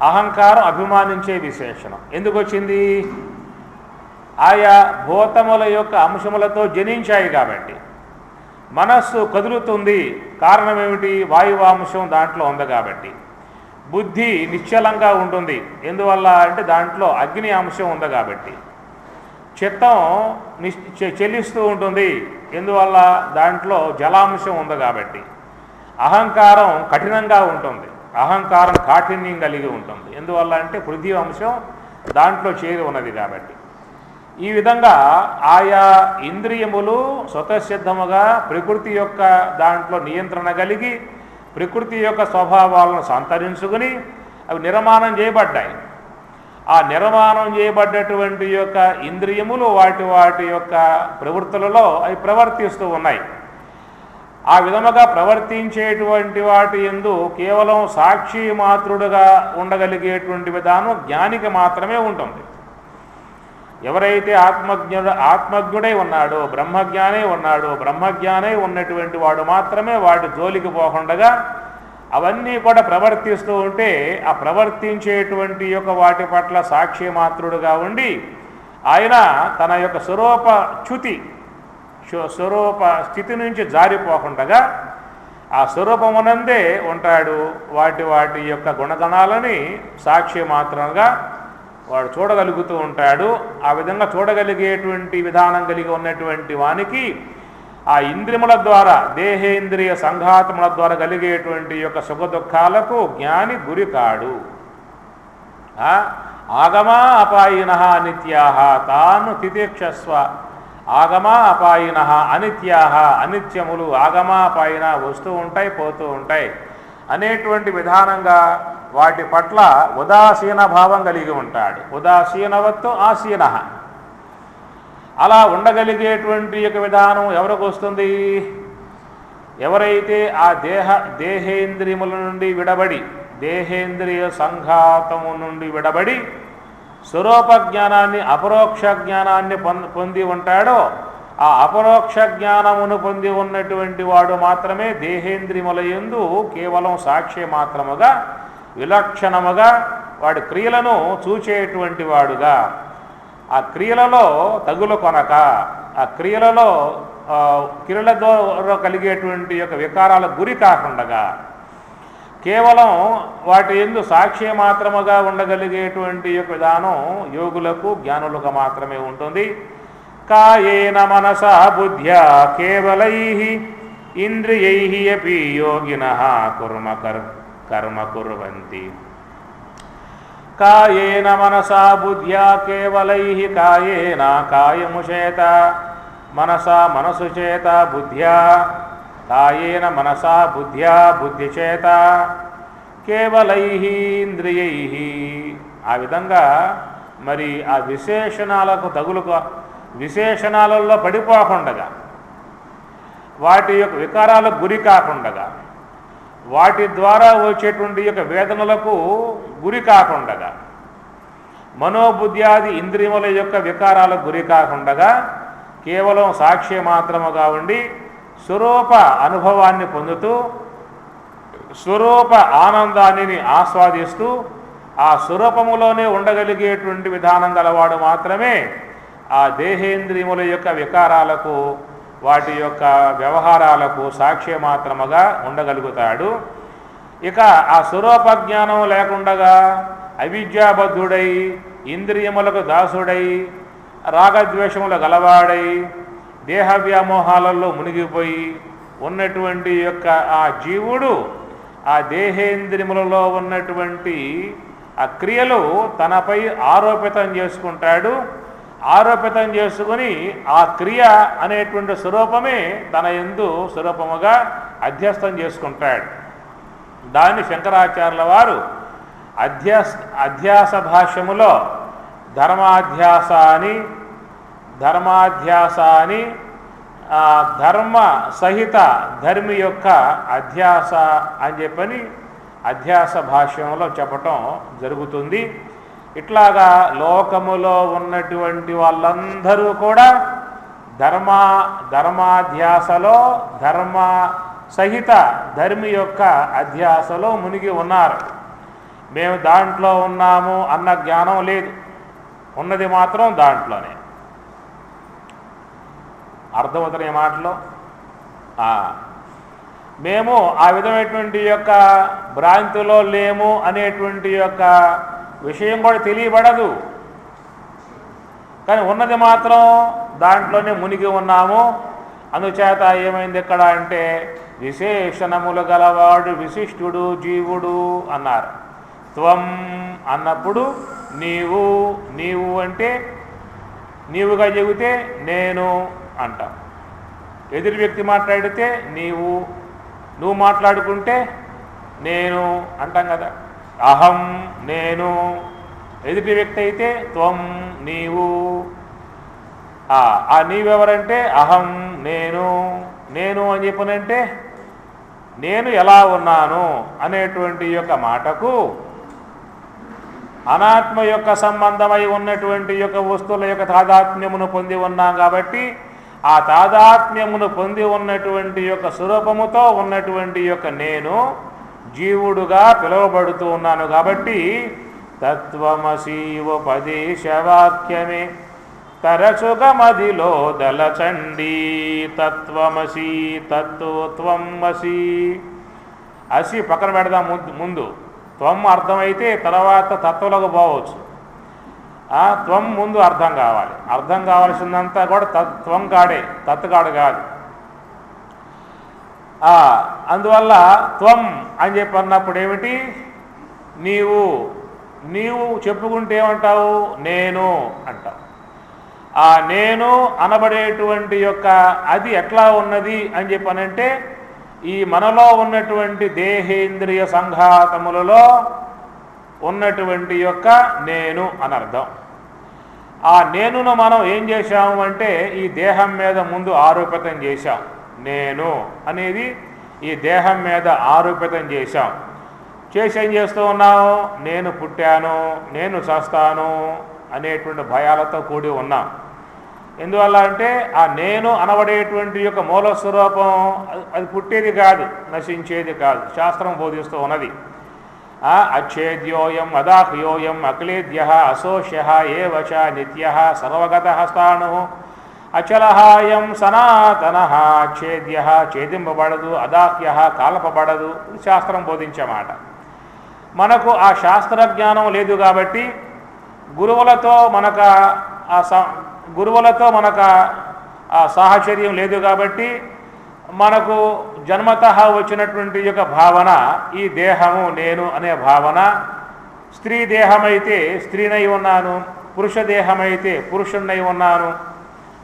అహంకారం అభిమానించే విశేషణం. ఎందుకు వచ్చింది? ఆయా భూతముల యొక్క అంశములతో జనించాయి కాబట్టి. మనస్సు కదులుతుంది, కారణం ఏమిటి? వాయువాంశం దాంట్లో ఉంది కాబట్టి. బుద్ధి నిశ్చలంగా ఉంటుంది, ఎందువల్ల అంటే దాంట్లో అగ్ని అంశం ఉంది కాబట్టి. చిత్తం చెల్లిస్తూ ఉంటుంది, ఎందువల్ల దాంట్లో జలాంశం ఉంది కాబట్టి. అహంకారం కఠినంగా ఉంటుంది, అహంకారం కాఠిన్యం కలిగి ఉంటుంది, ఎందువల్ల అంటే పృథ్వీ అంశం దాంట్లో చేరి ఉన్నది కాబట్టి. ఈ విధంగా ఆయా ఇంద్రియములు స్వతసిద్ధముగా ప్రకృతి యొక్క దాంట్లో నియంత్రణ కలిగి ప్రకృతి యొక్క స్వభావాలను సంతరించుకుని అవి నిర్మాణం చేయబడ్డాయి. ఆ నిర్మాణం చేయబడ్డటువంటి యొక్క ఇంద్రియములు వాటి యొక్క ప్రవృత్తులలో అవి ప్రవర్తిస్తూ ఉన్నాయి. ఆ విధముగా ప్రవర్తించేటువంటి వాటి యందు కేవలం సాక్షి మాత్రుడుగా ఉండగలిగేటువంటి విధానం జ్ఞానికి మాత్రమే ఉంటుంది. ఎవరైతే ఆత్మజ్ఞుడై ఉన్నాడో, బ్రహ్మజ్ఞానే ఉన్నాడో, బ్రహ్మజ్ఞానే ఉన్నటువంటి వాడు మాత్రమే వాటి జోలికి పోకుండా అవన్నీ కూడా ప్రవర్తిస్తూ ఉంటే ఆ ప్రవర్తించేటువంటి యొక్క వాటి పట్ల సాక్షి మాత్రుడుగా ఉండి ఆయన తన యొక్క స్వరూప స్థితి నుంచి జారిపోకుండా ఆ స్వరూపమునందే ఉంటాడు. వాటి యొక్క గుణగణాలని సాక్షి మాత్రంగా వాడు చూడగలుగుతూ ఉంటాడు. ఆ విధంగా చూడగలిగేటువంటి విధానం కలిగి ఉన్నటువంటి వానికి ఆ ఇంద్రియముల ద్వారా, దేహేంద్రియ సంఘాతముల ద్వారా కలిగేటువంటి యొక్క సుఖ దుఃఖాలకు జ్ఞాని గురి కాడు. ఆగమా అపాయిన అనిత్యా తాను తితిక్షస్వ. ఆగమా అపాయిన అనిత్యా, అనిత్యములు ఆగమాపాయిన వస్తూ ఉంటాయి, పోతూ ఉంటాయి అనేటువంటి విధానంగా వాటి పట్ల ఉదాసీన భావం కలిగి ఉంటాడు. ఉదాసీనవత్తు ఆసీన. అలా ఉండగలిగేటువంటి యొక్క విధానం ఎవరికి వస్తుంది? ఎవరైతే ఆ దేహేంద్రియముల నుండి విడబడి, దేహేంద్రియ సంఘాతము నుండి విడబడి స్వరూప జ్ఞానాన్ని, అపరోక్ష జ్ఞానాన్ని పొంది ఉంటాడో, ఆ అపరోక్ష జ్ఞానమును పొంది ఉన్నటువంటి వాడు మాత్రమే దేహేంద్రియముల యందు కేవలం సాక్షి మాత్రముగా, విలక్షణముగా వాడి క్రియలను చూచేటువంటి వాడుగా, ఆ క్రియలలో తగులు కొనక, ఆ క్రియల ద్వారా కలిగేటువంటి యొక్క వికారాల గురి కాకుండా కేవలం వాటి యందు సాక్షి మాత్రముగా ఉండగలిగేటువంటి యొక్క విధానం యోగులకు, జ్ఞానులకు మాత్రమే ఉంటుంది. కాయేన మనసా బుద్ధ్యా కేవలైః ఇంద్రియైః అపి యోగినః కర్మ కుర్వంతి. కాయేన మనసా బుద్ధ్యా కేవలైః, కాయేన కాయము చేత, మనసా మనసు చేత, బుద్ధ్యా కాయేన మనసా బుద్ధ్యా బుద్ధి చేత, కేవలైః ఇంద్రియైః. ఆ విధంగా మరి ఆ విశేషణాలలో పడిపోకుండా, వాటి యొక్క వికారాలకు గురి కాకుండా, వాటి ద్వారా వచ్చేటువంటి యొక్క వేదనలకు గురి కాకుండా, మనోబుద్ధ్యాది ఇంద్రియముల యొక్క వికారాలకు గురి కాకుండా కేవలం సాక్షి మాత్రముగా ఉండి స్వరూప అనుభవాన్ని పొందుతూ, స్వరూప ఆనందాన్ని ఆస్వాదిస్తూ ఆ స్వరూపములోనే ఉండగలిగేటువంటి విధానం గలవాడు మాత్రమే ఆ దేహేంద్రియముల యొక్క వికారాలకు వాటి యొక్క వ్యవహారాలకు సాక్ష్య మాత్రముగా ఉండగలుగుతాడు. ఇక ఆ స్వరూప జ్ఞానం లేకుండగా అవిద్యాబద్ధుడై ఇంద్రియములకు దాసుడై రాగద్వేషముల గలవాడై దేహ వ్యామోహాలలో మునిగిపోయి ఉన్నటువంటి యొక్క ఆ జీవుడు ఆ దేహేంద్రియములలో ఉన్నటువంటి ఆ క్రియలు తనపై ఆరోపితం చేసుకుంటాడు. ఆరోపితం చేసుకుని ఆ క్రియ అనేటువంటి స్వరూపమే తన యందు స్వరూపముగా అధ్యస్థం చేసుకుంటాడు. దాన్ని శంకరాచార్యుల వారు అధ్యాస భాష్యములో ధర్మాధ్యాస అని ధర్మ సహిత ధర్మి యొక్క అధ్యాస అని చెప్పని అధ్యాస భాష్యంలో చెప్పటం జరుగుతుంది. ఇట్లాగా లోకములో ఉన్నటువంటి వాళ్ళందరూ కూడా ధర్మాధ్యాసలో ధర్మ సహిత ధర్మి యొక్క అధ్యాసలో మునిగి ఉన్నారు. మేము దాంట్లో ఉన్నాము అన్న జ్ఞానం లేదు, ఉన్నది మాత్రం దాంట్లోనే. అర్థమవుతున్న మాటలో మేము ఆ విధమైనటువంటి యొక్క భ్రాంతిలో లేము అనేటువంటి యొక్క విషయం కూడా తెలియబడదు, కానీ ఉన్నది మాత్రం దాంట్లోనే మునిగి ఉన్నాము. అందుచేత ఏమైంది ఇక్కడ అంటే విశేషణములు గలవాడు విశిష్టుడు జీవుడు అన్నారు. త్వం అన్నప్పుడు నీవు, నీవు అంటే నీవుగా చెబితే నేను అంటాం. ఎదురు వ్యక్తి మాట్లాడితే నీవు, నువ్వు మాట్లాడుకుంటే నేను అంటాం కదా. అహం నేను, ఎదుటి వ్యక్తి అయితే త్వం నీవు. ఆ నీవెవరంటే అహం నేను, నేను అని చెప్పనంటే నేను ఎలా ఉన్నాను అనేటువంటి యొక్క మాటకు అనాత్మ యొక్క సంబంధమై ఉన్నటువంటి యొక్క వస్తువుల యొక్క తాదాత్మ్యమును పొంది ఉన్నాం కాబట్టి ఆ తాదాత్మ్యమును పొంది ఉన్నటువంటి యొక్క స్వరూపముతో ఉన్నటువంటి యొక్క నేను జీవుడుగా పిలువబడుతూ ఉన్నాను. కాబట్టి తత్వమసీవోపదేశవాక్యమే తరచుగా మదిలో దలచండి. తత్వమసి, తత్వమసి, అసి పక్కన పెడదాం ముందు. త్వం అర్థమైతే తర్వాత తత్వలకు పోవచ్చు. త్వం ముందు అర్థం కావాలి. అర్థం కావాల్సిందంతా కూడా త్వం కాడే, తత్కాడు కాదు. అందువల్ల త్వం అని చెప్పి అన్నప్పుడు ఏమిటి, నీవు, నీవు చెప్పుకుంటే ఏమంటావు, నేను అంటావు. ఆ నేను అనబడేటువంటి యొక్క అది ఎట్లా ఉన్నది అని చెప్పనంటే ఈ మనలో ఉన్నటువంటి దేహేంద్రియ సంఘాతములలో ఉన్నటువంటి యొక్క నేను అని అర్థం. ఆ నేనును మనం ఏం చేశాము అంటే ఈ దేహం మీద ముందు ఆరోపితం చేశాం. నేను అనేది ఈ దేహం మీద ఆరోపితం చేశాం. చేసి ఏం చేస్తూ ఉన్నాము, నేను పుట్టాను, నేను చస్తాను అనేటువంటి భయాలతో కూడి ఉన్నాం. ఎందువల్ల అంటే ఆ నేను అనబడేటువంటి యొక్క మూల స్వరూపం అది పుట్టేది కాదు, నశించేది కాదు. శాస్త్రం బోధిస్తూ ఉన్నది. అచ్ఛేద్యోయం అదాహ్యోయం అక్లేద్య అశోష్య ఏవచ నిత్య సర్వగత స్థాణు అచలహాయం సనాతన. ఛేద్య ఛేదింపబడదు, అదాహ్య కాల్పబడదు. శాస్త్రం బోధించే మాట. మనకు ఆ శాస్త్ర జ్ఞానం లేదు కాబట్టి గురువులతో మనకు ఆ సాహచర్యం లేదు కాబట్టి మనకు జన్మతః వచ్చినటువంటి యొక్క భావన ఈ దేహము నేను అనే భావన. స్త్రీ దేహమైతే స్త్రీనై ఉన్నాను, పురుష దేహమైతే పురుషుణ్ణై ఉన్నాను.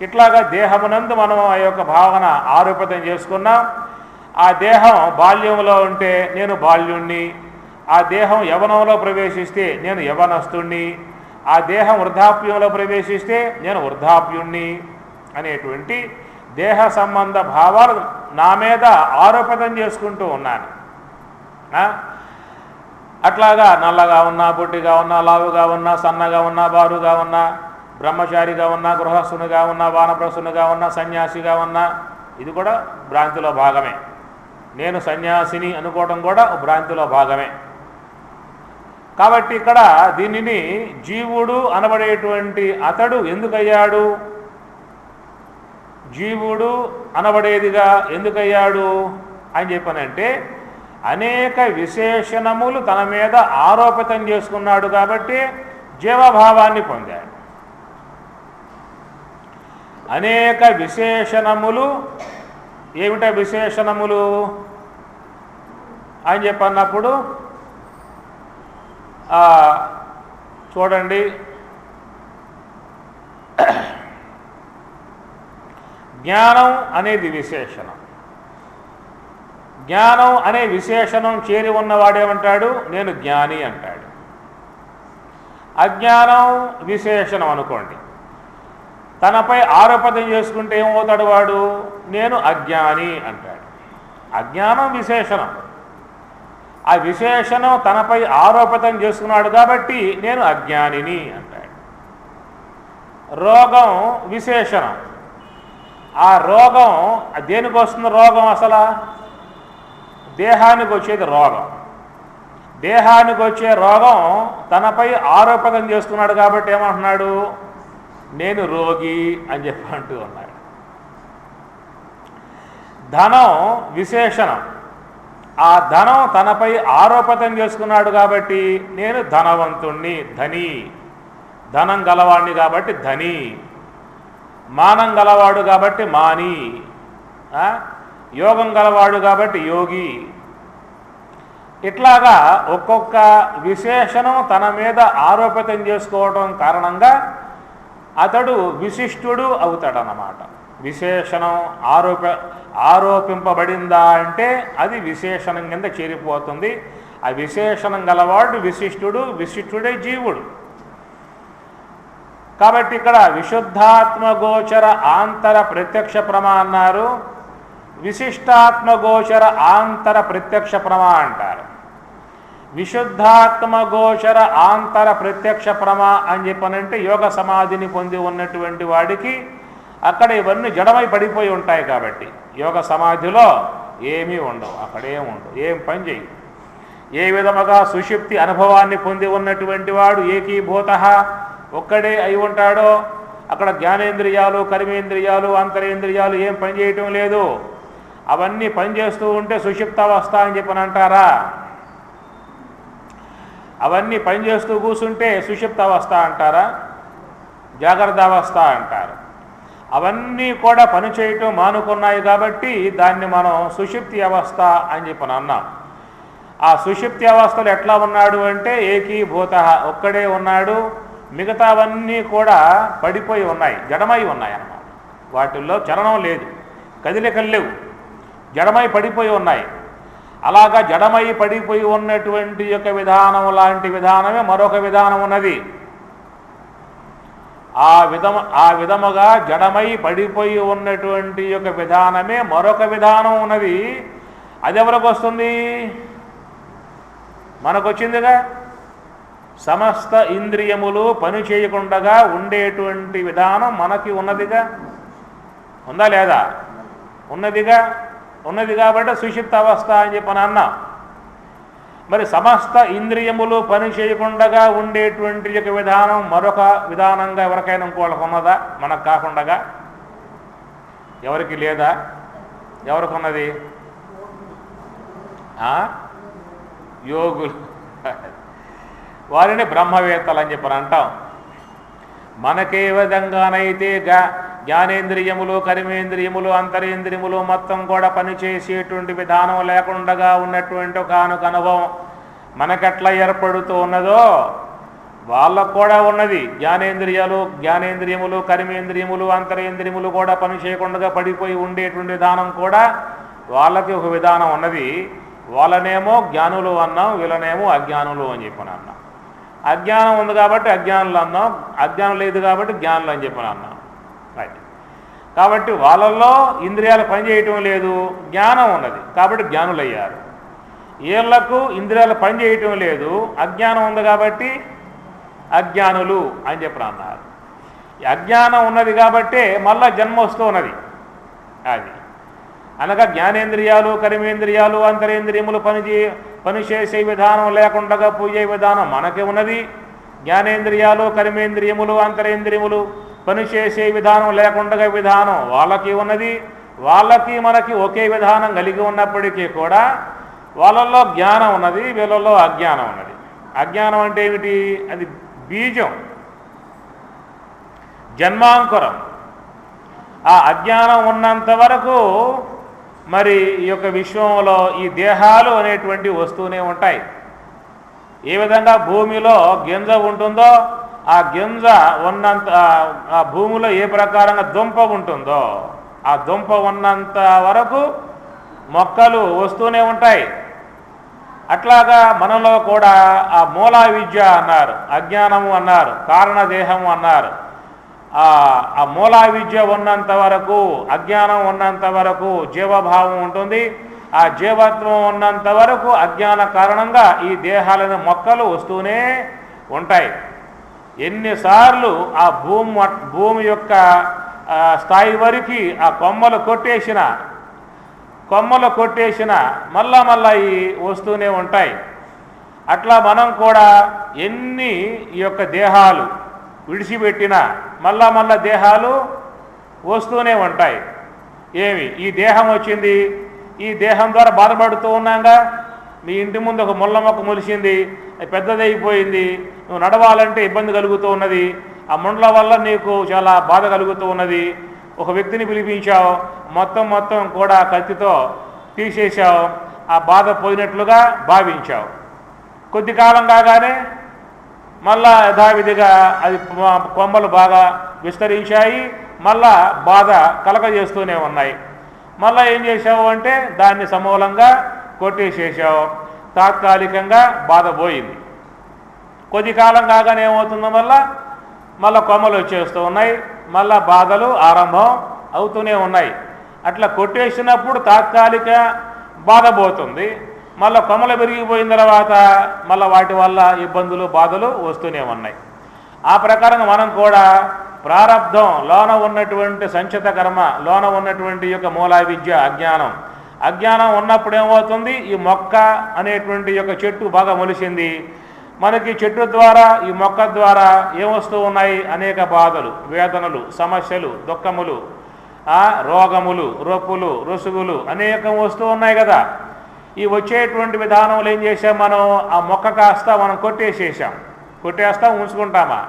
ఇట్లాగా దేహమునందు మనం ఆ యొక్క భావన ఆరోపితం చేసుకున్నాం. ఆ దేహం బాల్యంలో ఉంటే నేను బాల్యుణ్ణి, ఆ దేహం యవనంలో ప్రవేశిస్తే నేను యవనస్తుణ్ణి, ఆ దేహం వృద్ధాప్యంలో ప్రవేశిస్తే నేను వృద్ధాప్యుణ్ణి అనేటువంటి దేహ సంబంధ భావాలు నా మీద ఆరోపితం చేసుకుంటూ ఉన్నాను. అట్లాగా నల్లగా ఉన్నా, పొట్టిగా ఉన్నా, లావుగా ఉన్నా, సన్నగా ఉన్నా, బారుగా ఉన్నా, బ్రహ్మచారిగా ఉన్నా, గృహస్థునిగా ఉన్నా, వానప్రస్థునిగా ఉన్నా, సన్యాసిగా ఉన్నా, ఇది కూడా భ్రాంతిలో భాగమే. నేను సన్యాసిని అనుకోవడం కూడా భ్రాంతిలో భాగమే. కాబట్టి ఇక్కడ దీనిని జీవుడు అనబడేటువంటి అతడు ఎందుకయ్యాడు, జీవుడు అనబడేదిగా ఎందుకయ్యాడు అని చెప్పనంటే అనేక విశేషణములు తన మీద ఆరోపితం చేసుకున్నాడు కాబట్టి జీవభావాన్ని పొందాడు. అనేక విశేషణములు, ఏమిట విశేషణములు అని చెప్పన్నప్పుడు చూడండి, జ్ఞానం అనేది విశేషణం. జ్ఞానం అనే విశేషణం చేరి ఉన్నవాడేమంటాడు, నేను జ్ఞాని అంటాడు. అజ్ఞానం విశేషణం అనుకోండి, తనపై ఆరోపణం చేసుకుంటే ఏమవుతాడు వాడు, నేను అజ్ఞాని అంటాడు. అజ్ఞానం విశేషణం, ఆ విశేషణం తనపై ఆరోపితం చేసుకున్నాడు కాబట్టి నేను అజ్ఞానిని అంటాడు. రోగం విశేషణం, ఆ రోగం దేనికి వస్తుంది, రోగం అసలు దేహానికి వచ్చేది రోగం. దేహానికి వచ్చే రోగం తనపై ఆరోపణం చేసుకున్నాడు కాబట్టి ఏమంటున్నాడు, నేను రోగి అని చెప్పి అంటూ ఉన్నాడు. ధనం విశేషణం, ఆ ధనం తనపై ఆరోపణం చేసుకున్నాడు కాబట్టి నేను ధనవంతుణ్ణి, ధని, ధనం గలవాణ్ణి కాబట్టి ధని, మానం గలవాడు కాబట్టి మాని, యోగం గలవాడు కాబట్టి యోగి. ఇట్లాగా ఒక్కొక్క విశేషణం తన మీద ఆరోపితం చేసుకోవడం కారణంగా అతడు విశిష్టుడు అవుతాడన్నమాట. విశేషణం ఆరోపింపబడిందా అంటే అది విశేషణం కింద చేరిపోతుంది. ఆ విశేషణం గలవాడు విశిష్టుడు, విశిష్టుడే జీవుడు. కాబట్టి ఇక్కడ విశుద్ధాత్మగోచర ఆంతర ప్రత్యక్ష ప్రమా అన్నారు, విశిష్టాత్మగోచర ఆంతర ప్రత్యక్ష ప్రమా అంటారు. విశుద్ధాత్మగోచర ఆంతర ప్రత్యక్ష ప్రమా అని చెప్పనంటే యోగ సమాధిని పొంది ఉన్నటువంటి వాడికి అక్కడ ఇవన్నీ జడమై పడిపోయి ఉంటాయి కాబట్టి యోగ సమాధిలో ఏమీ ఉండవు, అక్కడేం ఉండవు, ఏం పని చేయవు. ఏ విధముగా సుషుప్తి అనుభవాన్ని పొంది ఉన్నటువంటి వాడు ఏకీభూత ఒక్కడే అయి ఉంటాడో అక్కడ జ్ఞానేంద్రియాలు, కర్మేంద్రియాలు, అంతరేంద్రియాలు ఏం పనిచేయటం లేదు. అవన్నీ పనిచేస్తూ ఉంటే సుషుప్తావస్థ అని చెప్పని అంటారా? అవన్నీ పనిచేస్తూ కూర్చుంటే సుషుప్తావస్థ అంటారా? జాగ్రత్త అవస్థ అంటారు. అవన్నీ కూడా పనిచేయటం మానుకున్నాయి కాబట్టి దాన్ని మనం సుషుప్తి అవస్థ అని చెప్పని అన్నాం. ఆ సుషుప్తి అవస్థలు ఎట్లా ఉన్నాడు అంటే ఏకీభూత ఒక్కడే ఉన్నాడు, మిగతావన్నీ కూడా పడిపోయి ఉన్నాయి, జడమై ఉన్నాయి అన్నమాట. వాటిల్లో చలనం లేదు, కదిలికలు లేవు, జడమై పడిపోయి ఉన్నాయి. అలాగా జడమై పడిపోయి ఉన్నటువంటి యొక్క విధానం లాంటి విధానమే మరొక విధానం ఉన్నది. ఆ విధముగా జడమై పడిపోయి ఉన్నటువంటి యొక్క విధానమే మరొక విధానం ఉన్నది. అది ఎవరికి వస్తుంది? మనకొచ్చిందిగా. సమస్త ఇంద్రియములు పని చేయకుండా ఉండేటువంటి విధానం మనకి ఉన్నదిగా. ఉందా లేదా? ఉన్నదిగా. ఉన్నది కాబట్టి సుషుప్త అవస్థ అని చెప్పని అన్నాం. మరి సమస్త ఇంద్రియములు పని చేయకుండా ఉండేటువంటి యొక్క విధానం మరొక విధానంగా ఎవరికైనా ఇంకోళ్ళకు ఉన్నదా? మనకు కాకుండా ఎవరికి లేదా? ఎవరికి ఉన్నది? యోగులు, వారిని బ్రహ్మవేత్తలు అని చెప్పని అంటాం. మనకే విధంగానైతే జ్ఞానేంద్రియములు, కర్మేంద్రియములు, అంతరేంద్రియములు మొత్తం కూడా పనిచేసేటువంటి విధానం లేకుండా ఉన్నటువంటి ఒక అనుభవం మనకెట్లా ఏర్పడుతూ ఉన్నదో వాళ్ళకు కూడా ఉన్నది. జ్ఞానేంద్రియములు, కర్మేంద్రియములు, అంతరేంద్రియములు కూడా పని చేయకుండా పడిపోయి ఉండేటువంటి విధానం కూడా వాళ్ళకి ఒక విధానం ఉన్నది. వాళ్ళనేమో జ్ఞానులు అన్నాం, వీళ్ళనేమో అజ్ఞానులు అని చెప్పని అన్నాం. అజ్ఞానం ఉంది కాబట్టి అజ్ఞానులు అన్నాం, అజ్ఞానం లేదు కాబట్టి జ్ఞానులు అని చెప్పని అన్నాం. రైట్. కాబట్టి వాళ్ళల్లో ఇంద్రియాలు పనిచేయటం లేదు, జ్ఞానం ఉన్నది కాబట్టి జ్ఞానులు అయ్యారు. వీళ్లకు ఇంద్రియాలు పనిచేయటం లేదు, అజ్ఞానం ఉంది కాబట్టి అజ్ఞానులు అని చెప్పని అన్నారు. అజ్ఞానం ఉన్నది కాబట్టే మళ్ళా జన్మ వస్తూ ఉన్నది. అది అనగా జ్ఞానేంద్రియాలు, కర్మేంద్రియాలు, అంతరేంద్రియములు పనిచేసే విధానం లేకుండా పోయే విధానం మనకి ఉన్నది. జ్ఞానేంద్రియాలు, కర్మేంద్రియములు, అంతరేంద్రియములు పనిచేసే విధానం లేకుండా విధానం వాళ్ళకి ఉన్నది. వాళ్ళకి మనకి ఒకే విధానం కలిగి ఉన్నప్పటికీ కూడా వాళ్ళల్లో జ్ఞానం ఉన్నది, వీళ్ళల్లో అజ్ఞానం ఉన్నది. అజ్ఞానం అంటే ఏమిటి? అది బీజం, జన్మాంకురం. ఆ అజ్ఞానం ఉన్నంత వరకు మరి ఈ యొక్క విశ్వంలో ఈ దేహాలు అనేటువంటి వస్తూనే ఉంటాయి. ఏ విధంగా భూమిలో గింజ ఉంటుందో ఆ గింజ ఉన్నంత, ఆ భూమిలో ఏ ప్రకారంగా దుంప ఉంటుందో ఆ దుంప ఉన్నంత వరకు మొక్కలు వస్తూనే ఉంటాయి. అట్లాగా మనలో కూడా ఆ మూలా విద్య అన్నారు, అజ్ఞానము అన్నారు, కారణదేహము అన్నారు. ఆ మూలా విద్య ఉన్నంత వరకు, అజ్ఞానం ఉన్నంత వరకు జీవభావం ఉంటుంది. ఆ జీవత్వం ఉన్నంత వరకు అజ్ఞాన కారణంగా ఈ దేహాలను మొక్కలు వస్తూనే ఉంటాయి. ఎన్నిసార్లు ఆ భూమి యొక్క స్థాయి వరకు ఆ కొమ్మలు కొట్టేసిన మళ్ళా ఈ వస్తూనే ఉంటాయి. అట్లా మనం కూడా ఎన్ని ఈ యొక్క దేహాలు విడిచిపెట్టినా మళ్ళా దేహాలు వస్తూనే ఉంటాయి. ఏమి ఈ దేహం వచ్చింది, ఈ దేహం ద్వారా బాధపడుతూ ఉన్నాగా. మీ ఇంటి ముందు ఒక ముళ్ళ మొక్క మొలిచింది, అది పెద్దదైపోయింది, నువ్వు నడవాలంటే ఇబ్బంది కలుగుతూ ఉన్నది. ఆ ముండ్ల వల్ల నీకు చాలా బాధ కలుగుతూ ఉన్నది. ఒక వ్యక్తిని పిలిపించావు, మొత్తం కూడా కత్తితో తీసేశావు, ఆ బాధ పోయినట్లుగా భావించావు. కొద్ది కాలం కాగానే మళ్ళా యథావిధిగా అది కొమ్మలు బాగా విస్తరించాయి, మళ్ళా బాధ కలగజేస్తూనే ఉన్నాయి. మళ్ళీ ఏం చేశావు అంటే దాన్ని సమూలంగా కొట్టేసేసావు. తాత్కాలికంగా బాధ పోయింది. కొద్ది కాలం కాగానే ఏమవుతుందో మళ్ళా కొమ్మలు వచ్చేస్తూ ఉన్నాయి, మళ్ళా బాధలు ఆరంభం అవుతూనే ఉన్నాయి. అట్లా కొట్టేసినప్పుడు తాత్కాలిక బాధ పోతుంది, మళ్ళీ కొమ్మలు పెరిగిపోయిన తర్వాత మళ్ళీ వాటి వల్ల ఇబ్బందులు బాధలు వస్తూనే ఉన్నాయి. ఆ ప్రకారంగా మనం కూడా ప్రారబ్ధం లోన ఉన్నటువంటి సంచిత కర్మ, లోన ఉన్నటువంటి యొక్క మూలా విద్య అజ్ఞానం ఉన్నప్పుడు ఏమవుతుంది? ఈ మొక్క అనేటువంటి యొక్క చెట్టు బాగా మొలిసింది. మనకి చెట్టు ద్వారా, ఈ మొక్క ద్వారా ఏమొస్తూ ఉన్నాయి? అనేక బాధలు, వేదనలు, సమస్యలు, దుఃఖములు, రోగములు, రొప్పులు, రుసుగులు అనేకం వస్తూ ఉన్నాయి కదా. ఈ వచ్చేటువంటి విధానంలో ఏం చేసాం? మనం ఆ మొక్క కాస్త మనం కొట్టేస్తాం, ఉంచుకుంటామా?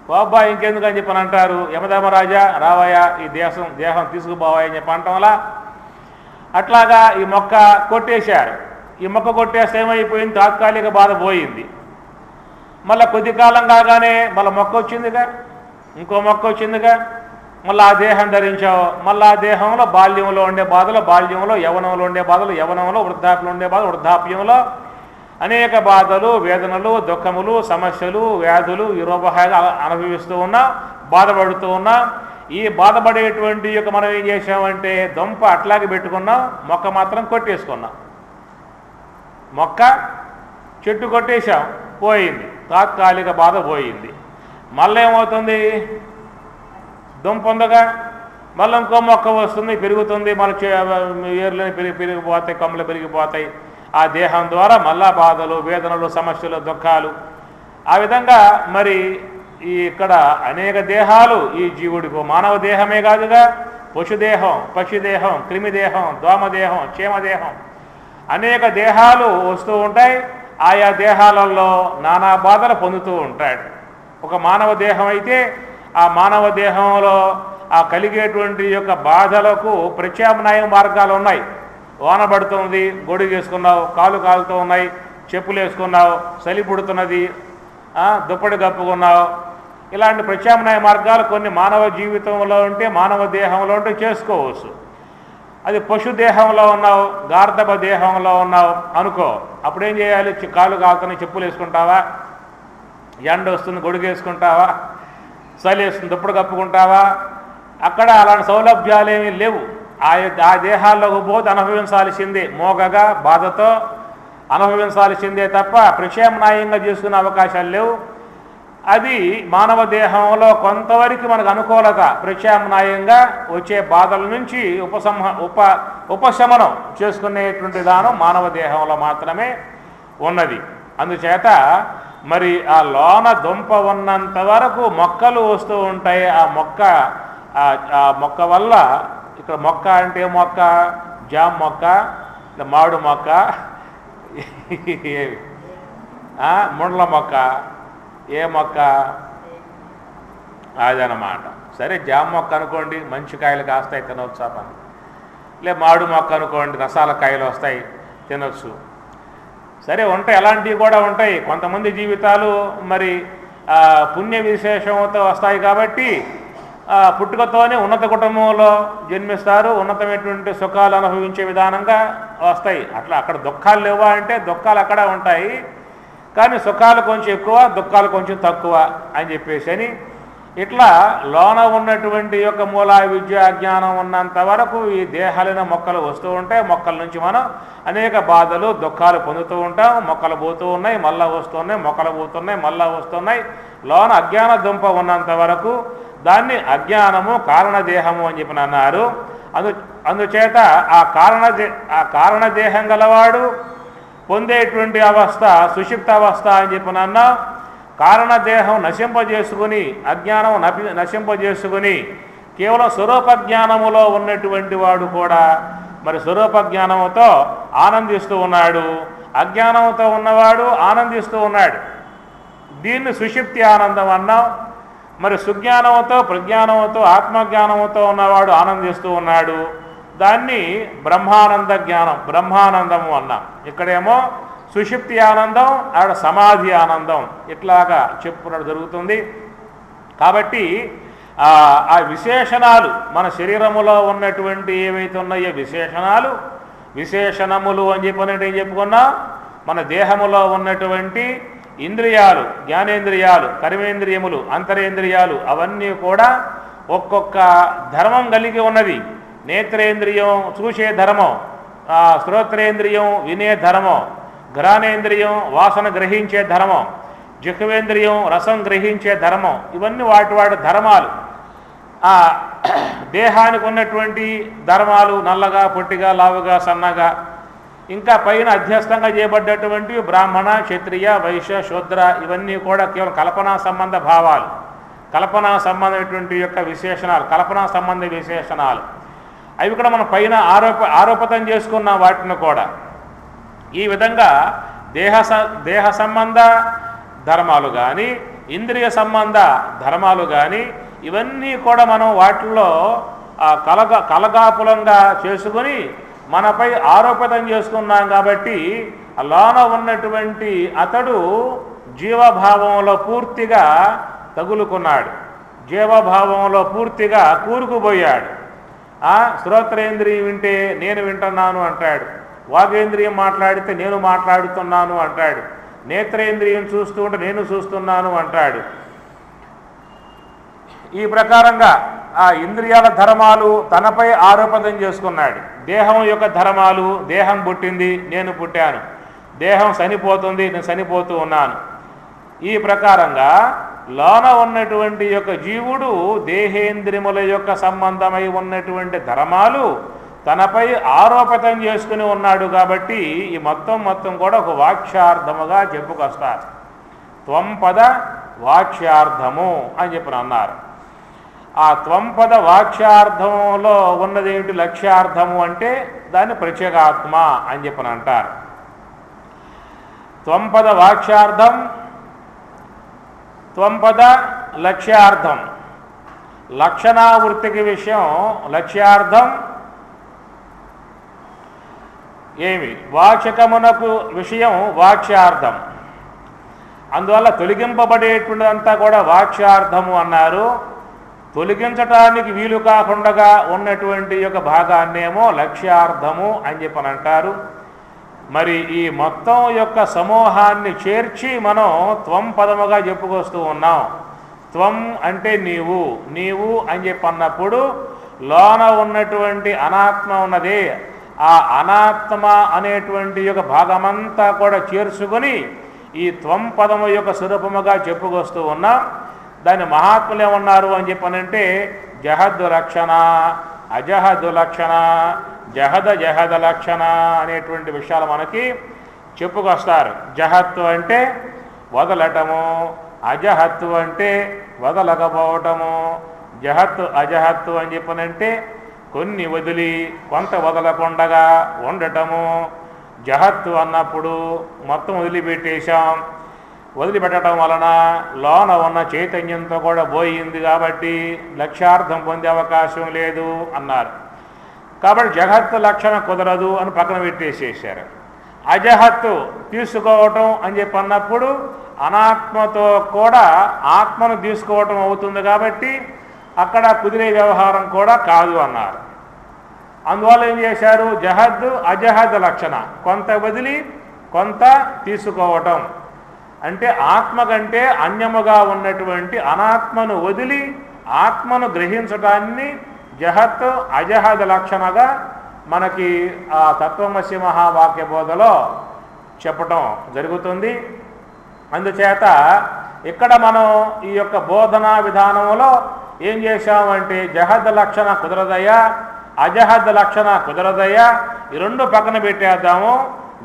బాబా ఇంకెందుకని చెప్పని అంటారు, యమధర్మరాజా రావయ్యా ఈ దేహం తీసుకుపోవా అని చెప్పి అంటాంలా. అట్లాగా ఈ మొక్క కొట్టేశారు. ఈ మొక్క కొట్టేస్తే ఏమైపోయింది? తాత్కాలిక బాధ పోయింది. మళ్ళీ కొద్ది కాలం కాగానే మళ్ళీ మొక్క వచ్చిందిగా, ఇంకో మొక్క వచ్చిందిగా, మళ్ళీ ఆ దేహం ధరించావు. మళ్ళీ ఆ దేహంలో బాల్యంలో ఉండే బాధలు, బాల్యంలో యవనంలో ఉండే బాధలు, యవనంలో వృద్ధాప్యంలో ఉండే బాధలు, వృద్ధాప్యంలో అనేక బాధలు, వేదనలు, దుఃఖములు, సమస్యలు, వ్యాధులు ఈ రూపంగా అనుభవిస్తూ ఉన్నాం, బాధపడుతూ ఉన్నాం. ఈ బాధపడేటువంటి యొక్క మనం ఏం చేసామంటే దొంప అట్లాగే పెట్టుకున్నాం, మొక్క మాత్రం కొట్టేసుకున్నాం. మొక్క చెట్టు కొట్టేశాం, పోయింది, తాత్కాలిక బాధ పోయింది. మళ్ళీ ఏమవుతుంది? దుంప ఉందగా, మళ్ళీ ఇంకో మొక్క వస్తుంది, పెరుగుతుంది, మన ఏర్లని పెరిగిపోతాయి, కొమ్మలు పెరిగిపోతాయి. ఆ దేహం ద్వారా మళ్ళా బాధలు, వేదనలు, సమస్యలు, దుఃఖాలు. ఆ విధంగా మరి ఇక్కడ అనేక దేహాలు ఈ జీవుడికి, మానవ దేహమే కాదుగా, పశుదేహం, పక్షిదేహం, క్రిమిదేహం, దోమదేహం, క్షేమదేహం, అనేక దేహాలు వస్తూ ఉంటాయి. ఆయా దేహాలలో నానా బాధలు పొందుతూ ఉంటాడు. ఒక మానవ దేహం అయితే ఆ మానవ దేహంలో ఆ కలిగేటువంటి యొక్క బాధలకు ప్రత్యామ్నాయ మార్గాలు ఉన్నాయి. వాన పడుతుంది, గొడుగు వేసుకున్నావు, కాలు కాలుతూ ఉన్నాయి, చెప్పులు వేసుకున్నావు, చలి పుడుతున్నది, దుప్పటి కప్పుకున్నావు. ఇలాంటి ప్రత్యామ్నాయ మార్గాలు కొన్ని మానవ జీవితంలో ఉంటే, మానవ దేహంలో ఉంటే చేసుకోవచ్చు. అది పశు దేహంలో ఉన్నావు, గార్ధబ దేహంలో ఉన్నావు అనుకో, అప్పుడేం చేయాలి? కాలు కాలుతున్నాయి, చెప్పులు వేసుకుంటావా? ఎండ వస్తుంది, గొడుగు వేసుకుంటావా? చలి వేస్తుంది, దుప్పటి కప్పుకుంటావా? అక్కడ అలాంటి సౌలభ్యాలు ఏమీ లేవు. ఆ దేహాల్లోకి పోతే అనుభవించాల్సిందే, మోగగా బాధతో అనుభవించాల్సిందే తప్ప ప్రత్యామ్నాయంగా చేసుకునే అవకాశాలు లేవు. అది మానవ దేహంలో కొంతవరకు మనకు అనుకూలత ప్రత్యామ్నాయంగా వచ్చే బాధల నుంచి ఉపశమనం చేసుకునేటువంటి విధానం మానవ దేహంలో మాత్రమే ఉన్నది. అందుచేత మరి ఆ లోన దుంప ఉన్నంత వరకు మొక్కలు వస్తూ ఉంటాయి. ఆ మొక్క వల్ల ఇక్కడ మొక్క అంటే మొక్క జామ మొక్క, మామిడి మొక్క, ముండ్ల మొక్క, ఏ మొక్క అదనమాట. సరే జామ మొక్క అనుకోండి, మంచి కాయలు కాస్తాయి, తినవచ్చు ఆ పని. మామిడి మొక్క అనుకోండి, రసాల కాయలు వస్తాయి, తినొచ్చు. సరే ఉంటాయి, అలాంటివి కూడా ఉంటాయి. కొంతమంది జీవితాలు మరి పుణ్య విశేషంతో వస్తాయి కాబట్టి పుట్టుకతోనే ఉన్నత కుటుంబంలో జన్మిస్తారు, ఉన్నతమైనటువంటి సుఖాలు అనుభవించే విధానంగా వస్తాయి. అట్లా అక్కడ దుఃఖాలు లేవా అంటే దుఃఖాలు అక్కడ ఉంటాయి, కానీ సుఖాలు కొంచెం ఎక్కువ, దుఃఖాలు కొంచెం తక్కువ అని చెప్పేసి అని ఇట్లా లోన ఉన్నటువంటి యొక్క మూల విద్య అజ్ఞానం ఉన్నంత వరకు ఈ దేహాలైన మొక్కలు వస్తూ ఉంటాయి. మొక్కల నుంచి మనం అనేక బాధలు దుఃఖాలు పొందుతూ ఉంటాం. మొక్కలు పోతూ ఉన్నాయి, మళ్ళా వస్తున్నాయి, మొక్కలు పోతున్నాయి, మళ్ళా వస్తున్నాయి. లోన అజ్ఞాన దుంప ఉన్నంత వరకు దాన్ని అజ్ఞానము కారణదేహము అని చెప్పి అన్నారు. అందుచేత ఆ కారణదేహం గలవాడు పొందేటువంటి అవస్థ సుషిప్త అవస్థ అని చెప్పి అన్నాం. కారణదేహం నశింపజేసుకుని, అజ్ఞానం నశింపజేసుకుని కేవలం స్వరూపజ్ఞానములో ఉన్నటువంటి వాడు కూడా మరి స్వరూపజ్ఞానముతో ఆనందిస్తూ ఉన్నాడు. అజ్ఞానంతో ఉన్నవాడు ఆనందిస్తూ ఉన్నాడు. దీన్ని సుషిప్తి ఆనందం అన్నాం. మరి సుజ్ఞానంతో, ప్రజ్ఞానంతో, ఆత్మజ్ఞానంతో ఉన్నవాడు ఆనందిస్తూ ఉన్నాడు. దాన్ని బ్రహ్మానంద జ్ఞానం, బ్రహ్మానందము అన్నాం. ఇక్కడేమో సుషిప్తి ఆనందం, ఆడ సమాధి ఆనందం, ఇట్లాగా చెప్పుకున్నట్టు జరుగుతుంది. కాబట్టి ఆ విశేషణాలు మన శరీరములో ఉన్నటువంటి ఏవైతే ఉన్నాయో విశేషణములు అని చెప్పినట్టు ఏం చెప్పుకున్నా, మన దేహములో ఉన్నటువంటి ఇంద్రియాలు, జ్ఞానేంద్రియాలు, కర్మేంద్రియములు, అంతరేంద్రియాలు అవన్నీ కూడా ఒక్కొక్క ధర్మం కలిగి ఉన్నది. నేత్రేంద్రియం చూసే ధర్మం, శ్రోత్రేంద్రియం వినే ధర్మం, ఘ్రాణేంద్రియం వాసన గ్రహించే ధర్మం, జిహ్వేంద్రియం రసం గ్రహించే ధర్మం, ఇవన్నీ వాటి ధర్మాలు. ఆ దేహానికి ఉన్నటువంటి ధర్మాలు నల్లగా, పొట్టిగా, లావుగా, సన్నగా, ఇంకా పైన అధ్యస్థంగా చేయబడ్డటువంటి బ్రాహ్మణ, క్షత్రియ, వైశ్య, శూద్ర ఇవన్నీ కూడా కేవలం కల్పనా సంబంధ భావాలు, కల్పనా సంబంధమైనటువంటి యొక్క విశేషణాలు, కల్పనా సంబంధ విశేషణాలు. అవి కూడా మనం పైన ఆరోపితం చేసుకున్న వాటిని కూడా ఈ విధంగా దేహ సంబంధ ధర్మాలు కానీ, ఇంద్రియ సంబంధ ధర్మాలు కానీ ఇవన్నీ కూడా మనం వాటిల్లో కలగాపులంగా చేసుకుని మనపై ఆరోపితం చేసుకున్నాం. కాబట్టి లోన ఉన్నటువంటి అతడు జీవభావంలో పూర్తిగా తగులుకున్నాడు, జీవభావంలో పూర్తిగా కూరుకుపోయాడు. శ్రోత్రేంద్రియం వింటే నేను వింటున్నాను అంటాడు, వాగేంద్రియం మాట్లాడితే నేను మాట్లాడుతున్నాను అంటాడు, నేత్రేంద్రియం చూస్తూ ఉంటే నేను చూస్తున్నాను అంటాడు. ఈ ప్రకారంగా ఆ ఇంద్రియాల ధర్మాలు తనపై ఆరోపణం చేసుకున్నాడు. దేహం యొక్క ధర్మాలు, దేహం పుట్టింది, నేను పుట్టాను, దేహం చనిపోతుంది, నేను చనిపోతూ ఉన్నాను. ఈ ప్రకారంగా లోన ఉన్నటువంటి యొక్క జీవుడు దేహేంద్రియముల యొక్క సంబంధమై ఉన్నటువంటి ధర్మాలు తనపై ఆరోపితం చేసుకుని ఉన్నాడు. కాబట్టి ఈ మొత్తం కూడా ఒక వాక్యార్థముగా చెప్పుకొస్తారు. త్వంపద వాక్యార్థము అని చెప్పిన అన్నారు. ఆ త్వంపద వాక్యార్థంలో ఉన్నదేమిటి లక్ష్యార్థము అంటే దాన్ని ప్రత్యేగాత్మ అని చెప్పని అంటారు. త్వంపద వాక్యార్థం, త్వంపద లక్ష్యార్థం. లక్షణావృత్తికి విషయం లక్ష్యార్థం ఏమి, వాచకమునకు విషయం వాక్యార్థం. అందువల్ల తొలగింపబడేటువంటిదంతా కూడా వాక్యార్థము అన్నారు. తొలగించటానికి వీలు కాకుండా ఉన్నటువంటి యొక్క భాగాన్నేమో లక్ష్యార్థము అని చెప్పని అంటారు. మరి ఈ మొత్తం యొక్క సమూహాన్ని చేర్చి మనం త్వం పదముగా చెప్పుకొస్తూ ఉన్నాం. త్వం అంటే నీవు, నీవు అని చెప్పన్నప్పుడు లోన ఉన్నటువంటి అనాత్మ ఉన్నదే, ఆ అనాత్మ అనేటువంటి యొక్క భాగమంతా కూడా చేర్చుకొని ఈ త్వం పదము యొక్క స్వరూపముగా చెప్పుకొస్తూ ఉన్నాం. దాని మహాత్ములు ఏమన్నారు అని చెప్పనంటే జహద్ లక్షణ, అజహద్ లక్షణ, జహద లక్షణ అనేటువంటి విషయాలు మనకి చెప్పుకొస్తారు. జహత్తు అంటే వదలటము, అజహత్తు అంటే వదలకపోవటము. జహత్తు అజహత్తు అని చెప్పనంటే కొన్ని వదిలి కొంత వదలకుండగా ఉండటము. జహత్తు అన్నప్పుడు మొత్తం వదిలిపెట్టేశాం, వదిలిపెట్టడం వలన లోన ఉన్న చైతన్యంతో కూడా పోయింది కాబట్టి లక్ష్యార్థం పొందే అవకాశం లేదు అన్నారు. కాబట్టి జగత్తు లక్షణ కుదరదు అని పక్కన పెట్టేసేసారు. అజహత్తు తీసుకోవటం అని చెప్పి అన్నప్పుడు అనాత్మతో కూడా ఆత్మను తీసుకోవటం అవుతుంది కాబట్టి అక్కడ కుదిరే వ్యవహారం కూడా కాదు అన్నారు. అందువల్ల ఏం చేశారు, జహద్ అజహద్ లక్షణ, కొంత వదిలి కొంత తీసుకోవటం. అంటే ఆత్మ కంటే అన్యముగా ఉన్నటువంటి అనాత్మను వదిలి ఆత్మను గ్రహించటాన్ని జహత్ అజహద్ లక్షణగా మనకి ఆ తత్వమసి మహావాక్య బోధలో చెప్పటం జరుగుతుంది. అందుచేత ఇక్కడ మనం ఈ యొక్క బోధనా విధానంలో ఏం చేశామంటే జహద్ లక్షణ కుదరదయ్యా, అజహద్ లక్షణ కుదరదయ్యా, ఈ రెండు పక్కన పెట్టేద్దాము,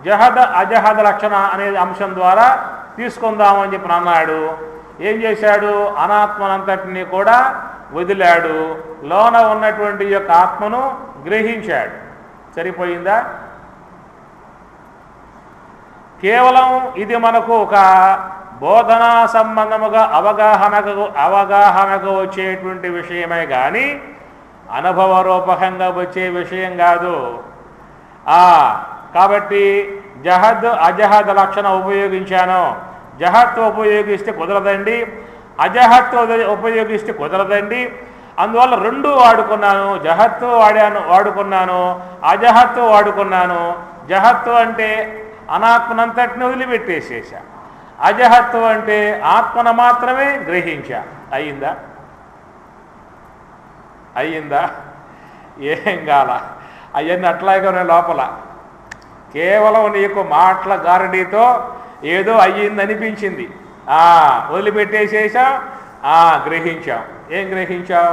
జహద్ అజహద్ లక్షణ అనే అంశం ద్వారా తీసుకుందామని చెప్పి అన్నాడు. ఏం చేశాడు, అనాత్మనంతటిని కూడా వదిలాడు, లోన ఉన్నటువంటి యొక్క ఆత్మను గ్రహించాడు. సరిపోయిందా? కేవలం ఇది మనకు ఒక బోధనా సంబంధముగా అవగాహనకు వచ్చేటువంటి విషయమే కానీ అనుభవరూపకంగా వచ్చే విషయం కాదు. కాబట్టి జహద్ అజహద్ లక్షణ ఉపయోగించాను, జహత్ ఉపయోగిస్తే కుదరదండి, అజహత్ ఉపయోగిస్తే కుదరదండి. అందువల్ల రెండు వాడుకున్నాను, జహత్తు వాడుకున్నాను, అజహత్తు వాడుకున్నాను. జహత్తు అంటే అనాత్మనంతటిని వదిలిపెట్టేసేసా, అజహత్తు అంటే ఆత్మను మాత్రమే గ్రహించా. అయ్యిందా? ఏం కాల, అవన్నీ అట్లాగే ఉన్నాయి లోపల. కేవలం నీకు మాటల గారడీతో ఏదో అయ్యిందనిపించింది, వదిలిపెట్టేసేసాం, గ్రహించాం. ఏం గ్రహించాం?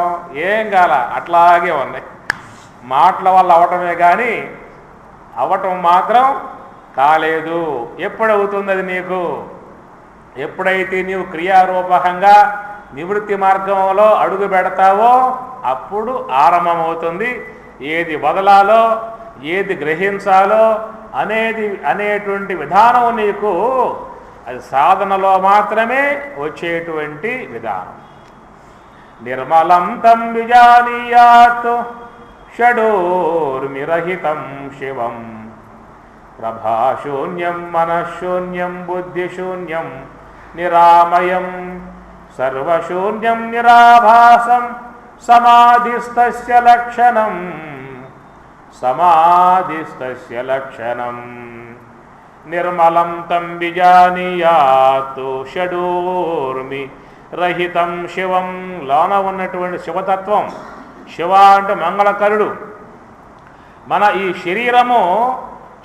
ఏం కాల, అట్లాగే ఉన్నాయి. మాటల వల్ల అవటమే కానీ అవటం మాత్రం కాలేదు. ఎప్పుడవుతుంది అది నీకు? ఎప్పుడైతే నీవు క్రియారూపకంగా నివృత్తి మార్గంలో అడుగు పెడతావో అప్పుడు ఆరంభమవుతుంది. ఏది వదలాలో ఏది గ్రహించాలో అనేటువంటి విధానం నీకు అది సాధనలో మాత్రమే వచ్చేటువంటి విధానం. నిర్మలం తం విజానీయాత్ షడోర్మిరహితం శివం ప్రభాశూన్యం మనఃశూన్యం బుద్ధిశూన్యం నిరామయం సర్వశూన్యం నిరాభాసం సమాధిస్తస్య లక్షణం. నిర్మలం తం విజానీయాత్ షడోర్మి రహితం శివం. లోన ఉన్నటువంటి శివతత్వం, శివ అంటే మంగళకరుడు. మన ఈ శరీరము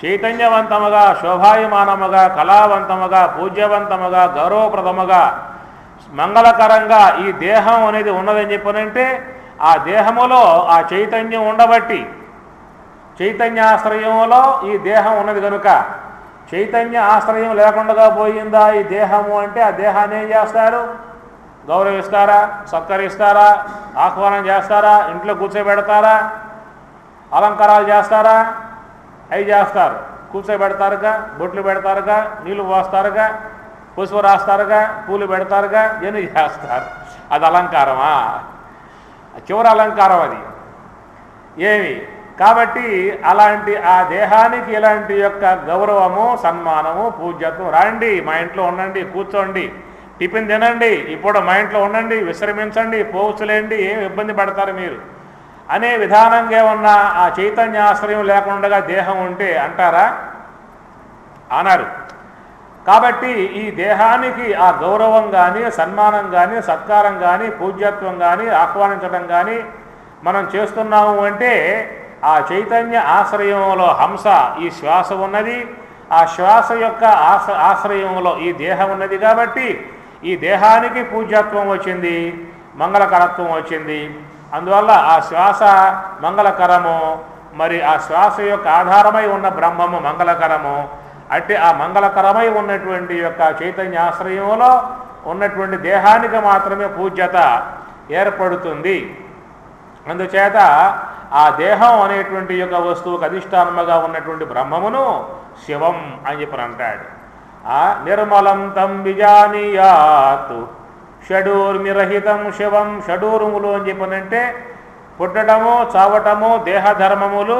చైతన్యవంతముగా, శోభాయమానముగా, కళావంతముగా, పూజ్యవంతముగా, గౌరవప్రదముగా, మంగళకరంగా ఈ దేహం అనేది ఉన్నదని చెప్పనంటే ఆ దేహములో ఆ చైతన్యం ఉండబట్టి, చైతన్యాశ్రయంలో ఈ దేహం ఉన్నది కనుక, చైతన్య ఆశ్రయం లేకుండా పోయిందా ఈ దేహము అంటే ఆ దేహాన్ని ఏం చేస్తారు? గౌరవిస్తారా? సత్కరిస్తారా? ఆహ్వానం చేస్తారా? ఇంట్లో కూర్చోబెడతారా? అలంకారాలు చేస్తారా? అవి చేస్తారు. కూర్చోబెడతారుగా, బొట్లు పెడతారుగా, నీళ్లు పోస్తారుగా, పసుపు రాస్తారుగా, పూలు పెడతారుగా, ఎన్ని చేస్తారు. అది అలంకారమా? చివరి అలంకారం అది. ఏమి కాబట్టి అలాంటి ఆ దేహానికి ఇలాంటి యొక్క గౌరవము, సన్మానము, పూజ్యత్వం. రండి మా ఇంట్లో ఉండండి, కూర్చోండి, టిఫిన్ తినండి, ఇప్పుడు మా ఇంట్లో ఉండండి, విశ్రమించండి, పోవచ్చులేండి, ఏమి ఇబ్బంది పడతారు మీరు అనే విధానంగా ఉన్న ఆ చైతన్యాశ్రయం లేకుండా దేహం ఉంటే అంటారా? అన్నారు. కాబట్టి ఈ దేహానికి ఆ గౌరవం కానీ, సన్మానం కానీ, సత్కారం కానీ, పూజ్యత్వం కానీ, ఆహ్వానించడం కానీ మనం చేస్తున్నాము అంటే ఆ చైతన్య ఆశ్రయంలో హంస ఈ శ్వాస ఉన్నది, ఆ శ్వాస యొక్క ఆశ్రయంలో ఈ దేహం ఉన్నది కాబట్టి ఈ దేహానికి పూజ్యత్వం వచ్చింది, మంగళకరత్వం వచ్చింది. అందువల్ల ఆ శ్వాస మంగళకరము, మరి ఆ శ్వాస యొక్క ఆధారమై ఉన్న బ్రహ్మము మంగళకరము. అంటే ఆ మంగళకరమై ఉన్నటువంటి యొక్క చైతన్యాశ్రయంలో ఉన్నటువంటి దేహానికి మాత్రమే పూజ్యత ఏర్పడుతుంది. అందుచేత ఆ దేహం అనేటువంటి యొక్క వస్తువుకు అధిష్టానముగా ఉన్నటువంటి బ్రహ్మమును శివం అని చెప్పి అంటాడు. నిర్మలం తం విజానీయాత్ షడూర్మిరహితం శివం. షడూర్ములు అని చెప్పనంటే పుట్టడము, చావటము దేహధర్మములు,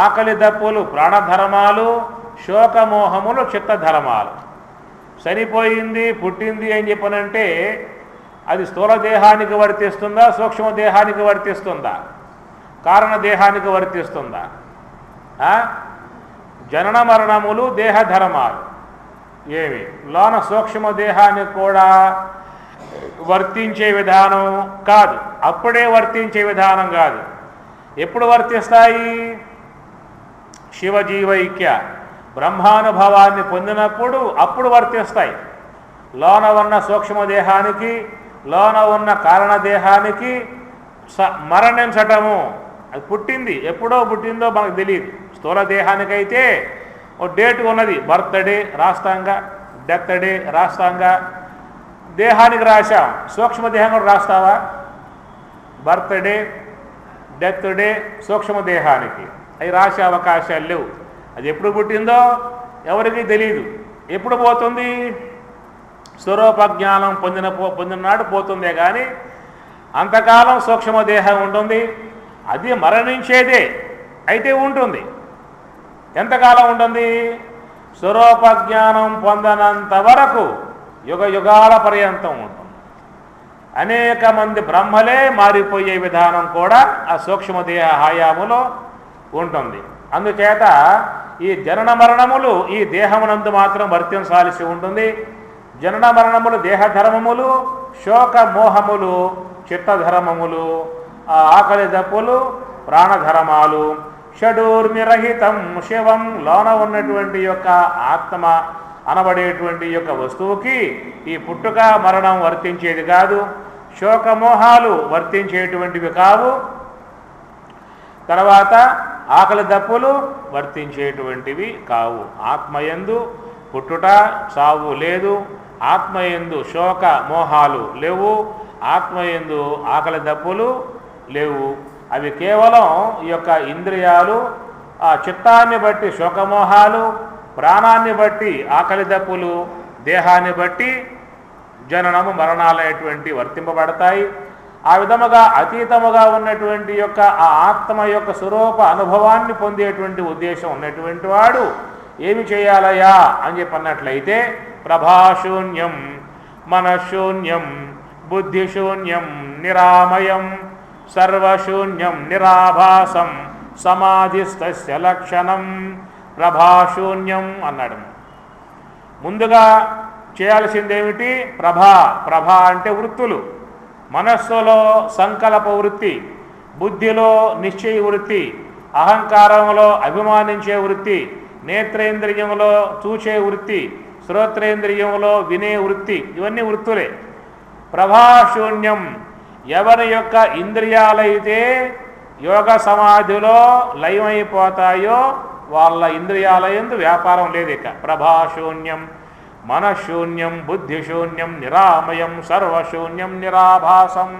ఆకలి దప్పులు ప్రాణధర్మాలు, శోకమోహములు చిత్తధర్మాలు. చనిపోయింది పుట్టింది అని చెప్పనంటే అది స్థూల దేహానికి వర్తిస్తుందా, సూక్ష్మ దేహానికి వర్తిస్తుందా, కారణ దేహానికి వర్తిస్తుందా? జనన మరణములు దేహధర్మాలు ఏమి లోన సూక్ష్మ దేహానికి కూడా వర్తించే విధానం కాదు. అప్పుడే వర్తించే విధానం కాదు. ఎప్పుడు వర్తిస్తాయి? శివజీవైక్య బ్రహ్మానుభవాన్ని పొందినప్పుడు అప్పుడు వర్తిస్తాయి. లోన ఉన్న సూక్ష్మదేహానికి, లోన ఉన్న కారణదేహానికి మరణించటము, అది పుట్టింది, ఎప్పుడో పుట్టిందో మనకు తెలియదు. స్థూల దేహానికైతే ఓ డేట్ ఉన్నది, బర్త్డే రాస్తాంగా, డెత్ డే రాస్తాంగా. దేహానికి రాశాం, సూక్ష్మదేహం కూడా రాస్తావా? బర్త్డే, డెత్ డే సూక్ష్మదేహానికి అవి రాసే అవకాశాలు లేవు. అది ఎప్పుడు పుట్టిందో ఎవరికి తెలియదు. ఎప్పుడు పోతుంది? స్వరూప జ్ఞానం పొందినాడు పోతుందే కానీ అంతకాలం సూక్ష్మదేహం ఉంటుంది. అది మరణించేదే అయితే ఉంటుంది. ఎంతకాలం ఉంటుంది? స్వరూప జ్ఞానం పొందనంత వరకు యుగ యుగాల పర్యంతం ఉంటుంది. అనేక మంది బ్రహ్మలే మారిపోయే విధానం కూడా ఆ సూక్ష్మదేహ హయాములో ఉంటుంది. అందుచేత ఈ జనన మరణములు ఈ దేహమునందు మాత్రం వర్తించాల్సి ఉంటుంది. జనన మరణములు దేహధర్మములు, శోక మోహములు చిత్తధర్మములు, ఆకలి దప్పులు ప్రాణధర్మాలు. షడూర్మిరహితం శివం. లోన ఉన్నటువంటి యొక్క ఆత్మ అనబడేటువంటి యొక్క వస్తువుకి ఈ పుట్టుక మరణం వర్తించేది కాదు. శోకమోహాలు వర్తించేటువంటివి కావు. తర్వాత ఆకలి దప్పులు వర్తించేటువంటివి కావు. ఆత్మయందు పుట్టుట చావు లేదు. ఆత్మయందు శోక మోహాలు లేవు. ఆత్మయందు ఆకలి దప్పులు లేవు. అవి కేవలం ఈ యొక్క ఇంద్రియాలు, ఆ చిత్తాన్ని బట్టి శోకమోహాలు, ప్రాణాన్ని బట్టి ఆకలి దప్పులు, దేహాన్ని బట్టి జననము మరణాలనేటువంటి వర్తింపబడతాయి. ఆ విధముగా అతీతముగా ఉన్నటువంటి యొక్క ఆ ఆత్మ యొక్క స్వరూప అనుభవాన్ని పొందేటువంటి ఉద్దేశం ఉన్నటువంటి వాడు ఏమి చేయాలయా అని చెప్పన్నట్లయితే ప్రభాశూన్యం మనశూన్యం బుద్ధిశూన్యం నిరామయం సర్వశూన్యం నిరాభాసం సమాధిస్తస్య లక్షణం. ప్రభాశూన్యం అన్నాడు. ముందుగా చేయాల్సిందేమిటి? ప్రభ అంటే వృత్తులు. మనస్సులో సంకల్ప వృత్తి, బుద్ధిలో నిశ్చయ వృత్తి, అహంకారంలో అభిమానించే వృత్తి, నేత్రేంద్రియంలో చూచే వృత్తి, శ్రోత్రేంద్రియంలో వినే వృత్తి, ఇవన్నీ వృత్తులే. ప్రభాశూన్యం. ఎవరి యొక్క ఇంద్రియాలైతే యోగ సమాధిలో లయమైపోతాయో వాళ్ళ ఇంద్రియాలయందు వ్యాపారం లేదు. ఇక ప్రభాశూన్యం మనశూన్యం బుద్ధిశూన్యం నిరామయం సర్వశూన్యం నిరాభాసం.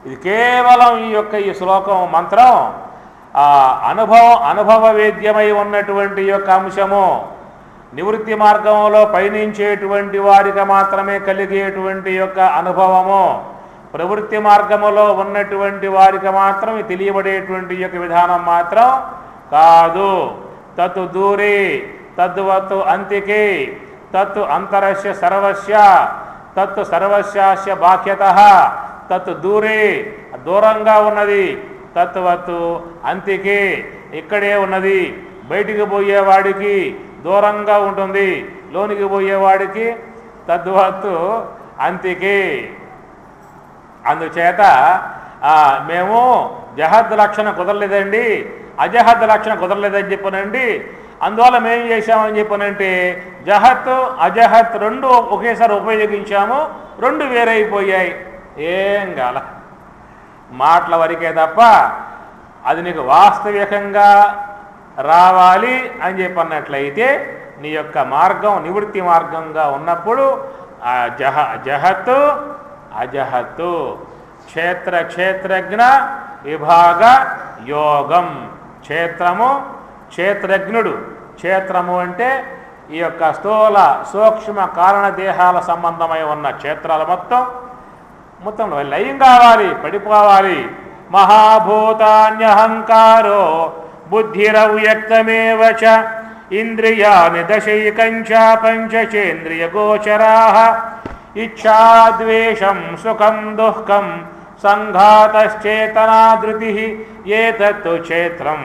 ఇది కేవలం ఈ శ్లోకం మంత్రం అనుభవ వేద్యమై ఉన్నటువంటి యొక్క అంశము. నివృత్తి మార్గంలో పయనించేటువంటి వారికి మాత్రమే కలిగేటువంటి యొక్క అనుభవము. ప్రవృత్తి మార్గములో ఉన్నటువంటి వారికి మాత్రం తెలియబడేటువంటి యొక్క విధానం మాత్రం కాదు. తత్ దూరే తద్వత్ అంతికే తత్ అంతరస్య సర్వస్య తత్ సర్వస్యాస్య బాహ్యతః తత్ దూరే దూరంగా ఉన్నది, తత్వత్ అంతికే ఇక్కడే ఉన్నది. బయటికి పోయేవాడికి దూరంగా ఉంటుంది, లోనికి పోయేవాడికి తద్వత్ అంతికే. అందుచేత మేము జహద్ లక్షణ కుదరలేదండి, అజహద్ లక్షణ కుదరలేదని చెప్పనండి. అందువల్ల మేము చేశామని చెప్పనంటే జహత్ అజహత్ రెండు ఒకేసారి ఉపయోగించాము, రెండు వేరైపోయాయి. ఏం కాల, మాటల వరకే తప్ప అది నీకు వాస్తవికంగా రావాలి అని చెప్పన్నట్లయితే నీ యొక్క మార్గం నివృత్తి మార్గంగా ఉన్నప్పుడు ఆ జహత్ అజహత్ క్షేత్రజ్ఞ విభాగ యోగం. క్షేత్రజ్ఞుడు, క్షేత్రము అంటే ఈ యొక్క స్థూల సూక్ష్మ కారణ దేహాల సంబంధమై ఉన్న క్షేత్రాలు మొత్తం లయం కావాలి, పడిపోవాలి. మహాభూతాన్యహంకారో బుద్ధిరవ్యక్తమేవ చ ఇంద్రియాని దశైకంచ పంచచేంద్రియ గోచరాః ఇచ్ఛాద్వేషం సుఖం దుఃఖం సంఘాతశ్చేతనా ధృతిః ఏతత్తు క్షేత్రం.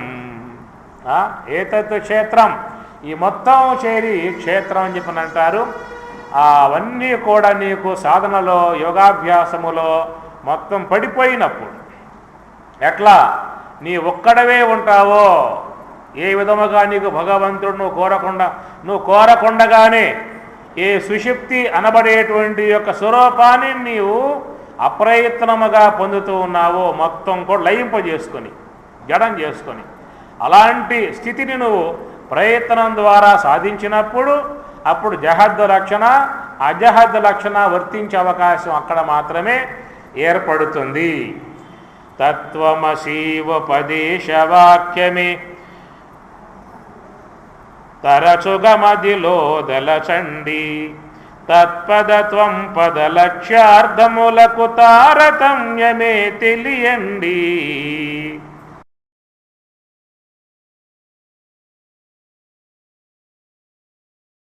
ఏతత్తు క్షేత్రం, ఈ మొత్తం చేరి క్షేత్రం అని చెప్పని అంటారు. అవన్నీ కూడా నీకు సాధనలో యోగాభ్యాసములో మొత్తం పడిపోయినప్పుడు ఎట్లా నీ ఒక్కడవే ఉంటావో, ఏ విధముగా నీకు భగవంతుడు నువ్వు కోరకుండగానే ఏ సుషుప్తి అనబడేటువంటి యొక్క స్వరూపాన్ని నీవు అప్రయత్నముగా పొందుతూ ఉన్నావో మొత్తం కూడా లయింపజేసుకొని జడం చేసుకొని అలాంటి స్థితిని నువ్వు ప్రయత్నం ద్వారా సాధించినప్పుడు అప్పుడు జహద్ లక్షణ అజహద్ లక్షణ వర్తించే అవకాశం అక్కడ మాత్రమే ఏర్పడుతుంది. తత్వమసీవపదేశవాక్యమే తరచుగమదిలో దలచండి తత్పదత్వం పదలక్ష్యార్థములకు తారతమ్యమే తెలియండి.